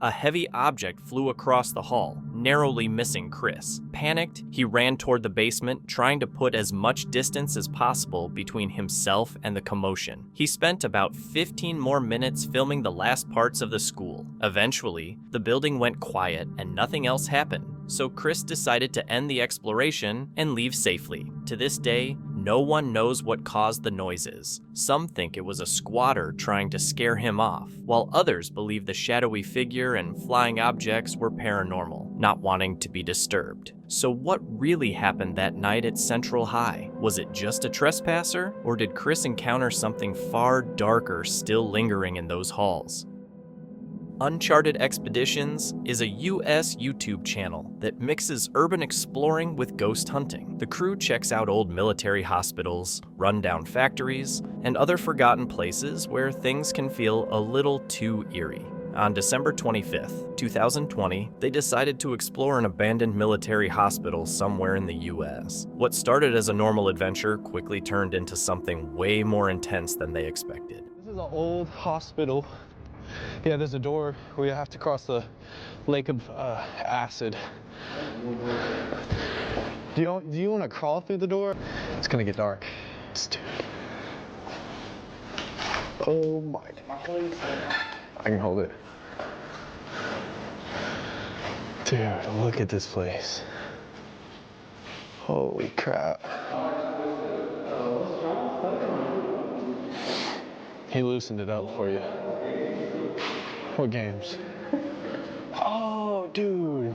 A heavy object flew across the hall, narrowly missing Chris. Panicked, he ran toward the basement, trying to put as much distance as possible between himself and the commotion. He spent about 15 more minutes filming the last parts of the school. Eventually, the building went quiet and nothing else happened, so Chris decided to end the exploration and leave safely. To this day, no one knows what caused the noises. Some think it was a squatter trying to scare him off, while others believe the shadowy figure and flying objects were paranormal, not wanting to be disturbed. So what really happened that night at Central High? Was it just a trespasser, or did Chris encounter something far darker still lingering in those halls? Uncharted Expeditions is a US YouTube channel that mixes urban exploring with ghost hunting. The crew checks out old military hospitals, rundown factories, and other forgotten places where things can feel a little too eerie. On December 25th, 2020, they decided to explore an abandoned military hospital somewhere in the US. What started as a normal adventure quickly turned into something way more intense than they expected. This is an old hospital. Yeah, there's a door. We have to cross the lake of acid. Do you want to crawl through the door? It's gonna get dark. Dude. Oh my. I can hold it. Dude, look at this place. Holy crap. He loosened it up for you. What games? Oh, dude.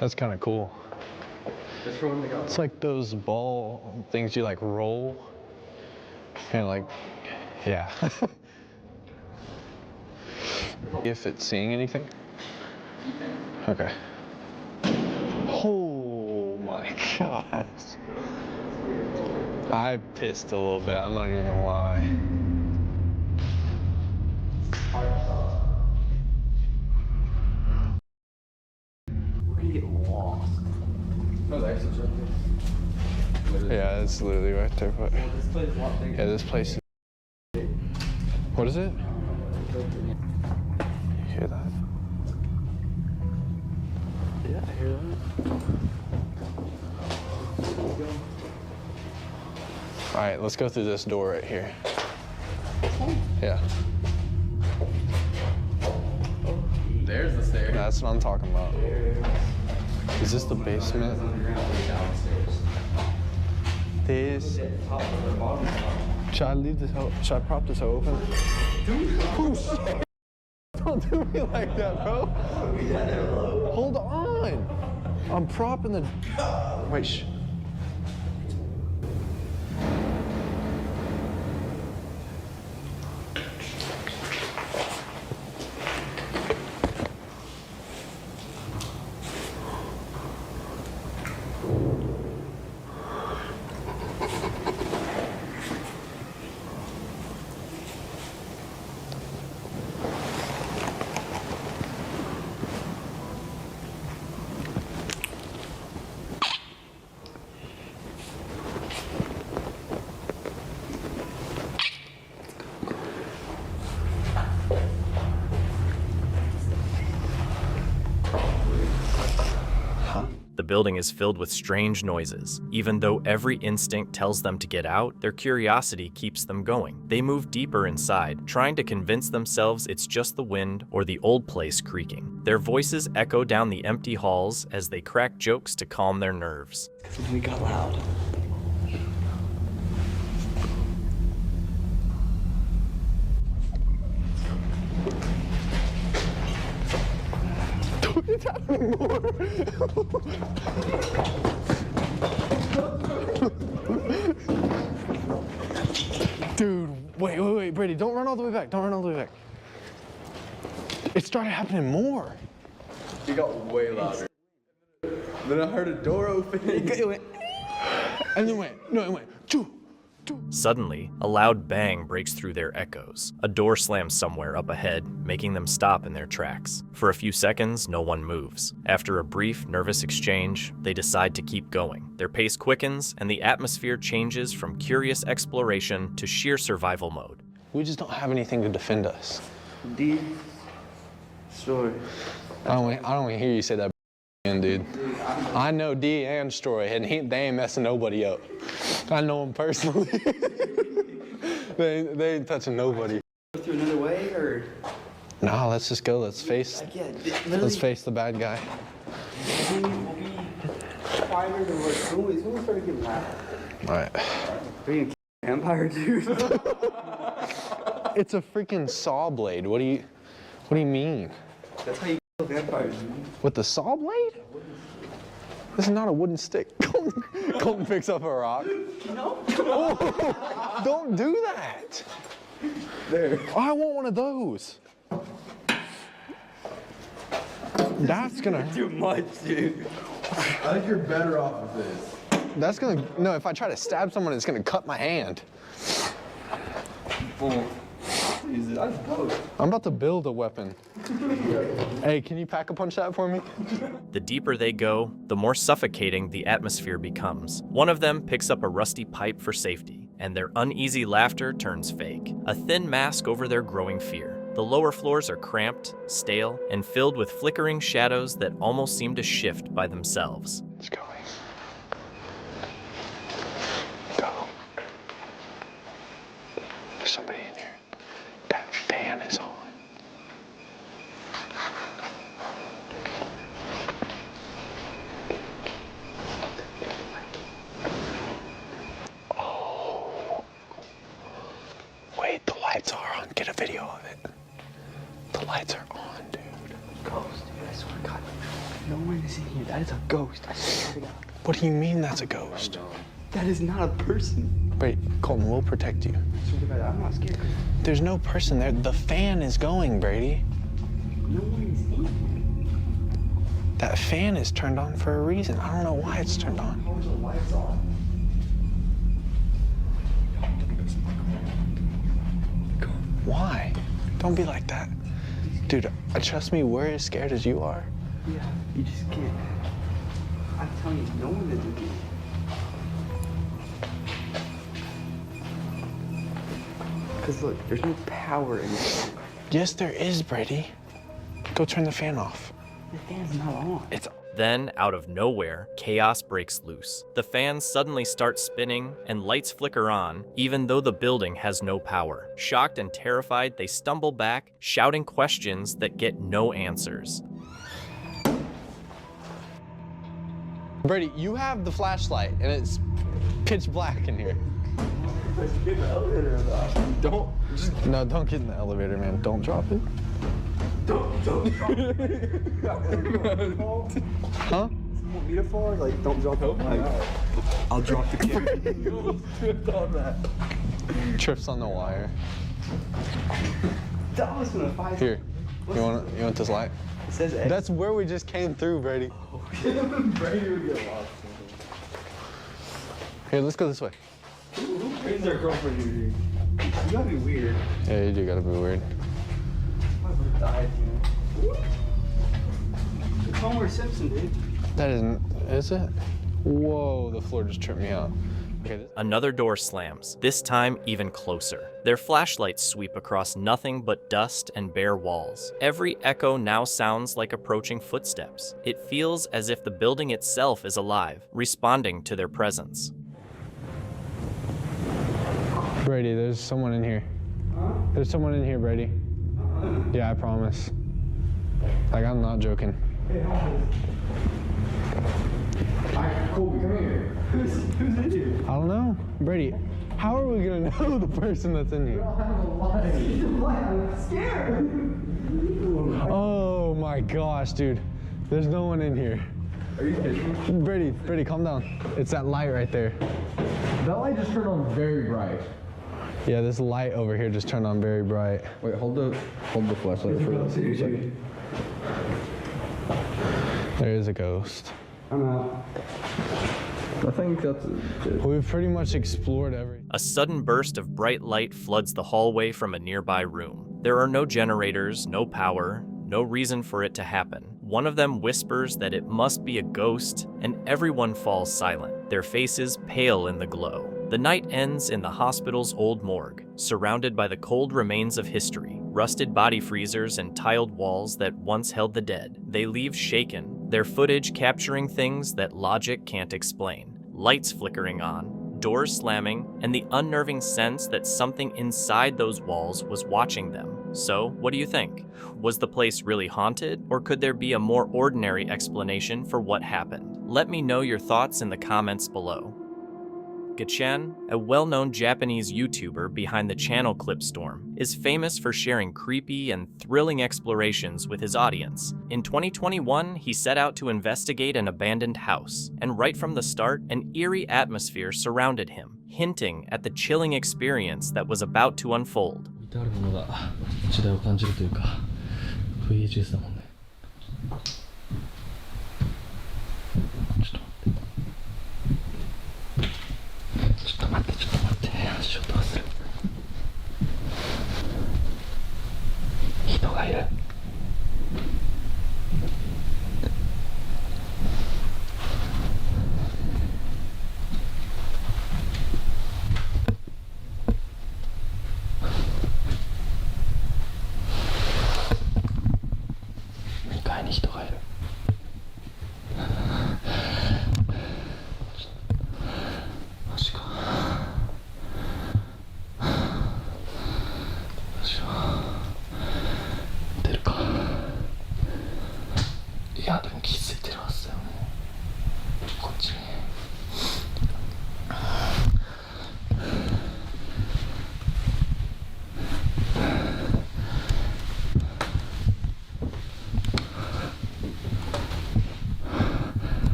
That's kind of cool. It's like those ball things you like roll. Kind of like, yeah. If it's seeing anything? Okay. Oh my gosh. I pissed a little bit, I'm not even gonna lie. We're gonna get lost. Oh, the exit's right there. Yeah, it's literally right there, but Well, this place is a lot bigger. yeah, this place is... What is it? You hear that? Yeah, I hear that. All right, let's go through this door right here. Yeah. There's the stairs. That's what I'm talking about. Is this the basement? This. Should I leave this out? Should I prop this open? Oh shit! Don't do me like that, bro. Hold on. I'm propping the. Wait. Shh. The building is filled with strange noises. Even though every instinct tells them to get out, their curiosity keeps them going. They move deeper inside, trying to convince themselves it's just the wind or the old place creaking. Their voices echo down the empty halls as they crack jokes to calm their nerves. We got loud. It's happening more. Dude, wait, Brady, don't run all the way back. Don't run all the way back. It started happening more. It got way louder. Then I heard a door open. It went, and then it went, choo. Suddenly, a loud bang breaks through their echoes. A door slams somewhere up ahead, making them stop in their tracks. For a few seconds, no one moves. After a brief, nervous exchange, they decide to keep going. Their pace quickens, and the atmosphere changes from curious exploration to sheer survival mode. We just don't have anything to defend us. Indeed. Story. I don't want to hear you say that. saying, dude. I know D and Stroy, and they ain't messing nobody up. I know them personally. they ain't touching nobody. Go through another way, or? No, let's just go. Let's face the bad guy. We'll be quieter than we're cool. It's gonna start to get loud. All right. Being a vampire, dude. It's a freaking saw blade. What do you mean? That's how you kill vampires, dude. With the saw blade? This is not a wooden stick. Colton picks up a rock. No. Oh, don't do that. There. Oh, I want one of those. That's gonna too much, dude. I think you're better off with this. That's gonna, no, if I try to stab someone, it's gonna cut my hand. I'm about to build a weapon. Hey, can you pack a punch that for me? The deeper they go, the more suffocating the atmosphere becomes. One of them picks up a rusty pipe for safety, and their uneasy laughter turns fake, a thin mask over their growing fear. The lower floors are cramped, stale, and filled with flickering shadows that almost seem to shift by themselves. Let's go. Go. There's somebody in here. That fan is on. Oh. Wait, the lights are on. Get a video of it. The lights are on, dude. Ghost, dude. I swear to God. No one is in here. That is a ghost. I swear to God. What do you mean that's a ghost? That is not a person. Wait, Colton, we'll protect you. I swear to God, I'm not scared. There's no person there. The fan is going, Brady. No one is in here. That fan is turned on for a reason. I don't know why it's turned on. How are the lights on? Why? Don't be like that. Dude, trust me, we're as scared as you are. Yeah, you just can't. I'm telling you, no one is in here. Because look, there's no power in this. Yes, there is, Brady. Go turn the fan off. The fan's not on. Then, out of nowhere, chaos breaks loose. The fans suddenly start spinning, and lights flicker on, even though the building has no power. Shocked and terrified, they stumble back, shouting questions that get no answers. Brady, you have the flashlight, and it's pitch black in here. Let's get in the elevator, though. No, don't get in the elevator, man. Don't drop it. Don't drop it. Huh? You want me to fall? Like, don't drop it. I'll drop the camera. Trips on the wire. That was gonna fight. Here, you want this light? It says X. That's where we just came through, Brady. Brady would get lost. Here, let's go this way. Who brings their girlfriend here? You gotta be weird. Yeah, you do gotta be weird. I would have died, man. It's Homer Simpson, dude. That isn't, is it? Whoa, the floor just tripped me out. Okay, Another door slams, this time even closer. Their flashlights sweep across nothing but dust and bare walls. Every echo now sounds like approaching footsteps. It feels as if the building itself is alive, responding to their presence. Brady, there's someone in here. Huh? There's someone in here, Brady. Yeah, I promise. Like, I'm not joking. Hey, Colby, come here. Who's in here? I don't know. Brady, how are we gonna know the person that's in here? I'm scared. Oh my gosh, dude. There's no one in here. Are you kidding me? Brady, calm down. It's that light right there. That light just turned on very bright. Yeah, this light over here just turned on very bright. Wait, hold the flashlight for a second. There is a ghost. I'm out. I think that's it. We've pretty much explored everything. A sudden burst of bright light floods the hallway from a nearby room. There are no generators, no power, no reason for it to happen. One of them whispers that it must be a ghost, and everyone falls silent, their faces pale in the glow. The night ends in the hospital's old morgue, surrounded by the cold remains of history, rusted body freezers and tiled walls that once held the dead. They leave shaken, their footage capturing things that logic can't explain. Lights flickering on, doors slamming, and the unnerving sense that something inside those walls was watching them. So, what do you think? Was the place really haunted, or could there be a more ordinary explanation for what happened? Let me know your thoughts in the comments below. Gachan, a well-known Japanese YouTuber behind the channel Clipstorm, is famous for sharing creepy and thrilling explorations with his audience. In 2021, he set out to investigate an abandoned house, and right from the start, an eerie atmosphere surrounded him, hinting at the chilling experience that was about to unfold. 至るものが時代を感じるというか VHS だもんね。ちょっと待って足音がする。人がいる。2階に人がいる。マジか。どうしよう。出るか。いやでも気づいてるはずだよね。こっちに。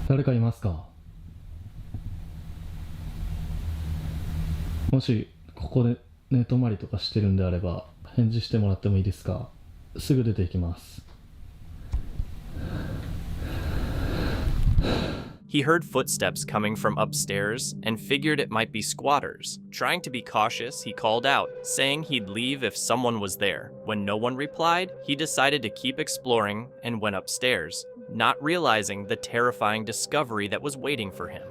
誰かいますか？もしここで寝泊まりとかしてるんであれば返事してもらってもいいですか？すぐ出ていきます。 He heard footsteps coming from upstairs and figured it might be squatters. Trying to be cautious, he called out, saying he'd leave if someone was there. When no one replied, he decided to keep exploring and went upstairs, not realizing the terrifying discovery that was waiting for him.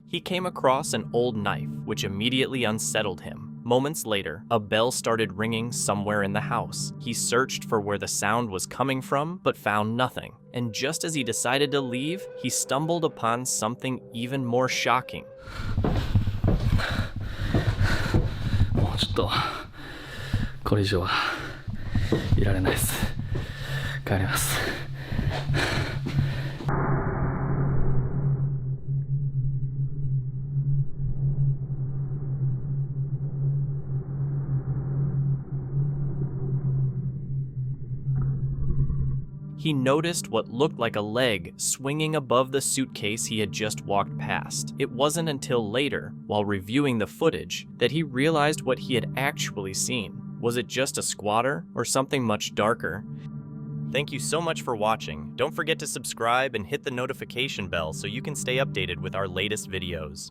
He came across an old knife, which immediately unsettled him. Moments later, a bell started ringing somewhere in the house. He searched for where the sound was coming from, but found nothing. And just as he decided to leave, he stumbled upon something even more shocking. もうちょっとこれ以上はいられないです。帰ります。 He noticed what looked like a leg swinging above the suitcase he had just walked past. It wasn't until later, while reviewing the footage, that he realized what he had actually seen. Was it just a squatter or something much darker? Thank you so much for watching. Don't forget to subscribe and hit the notification bell so you can stay updated with our latest videos.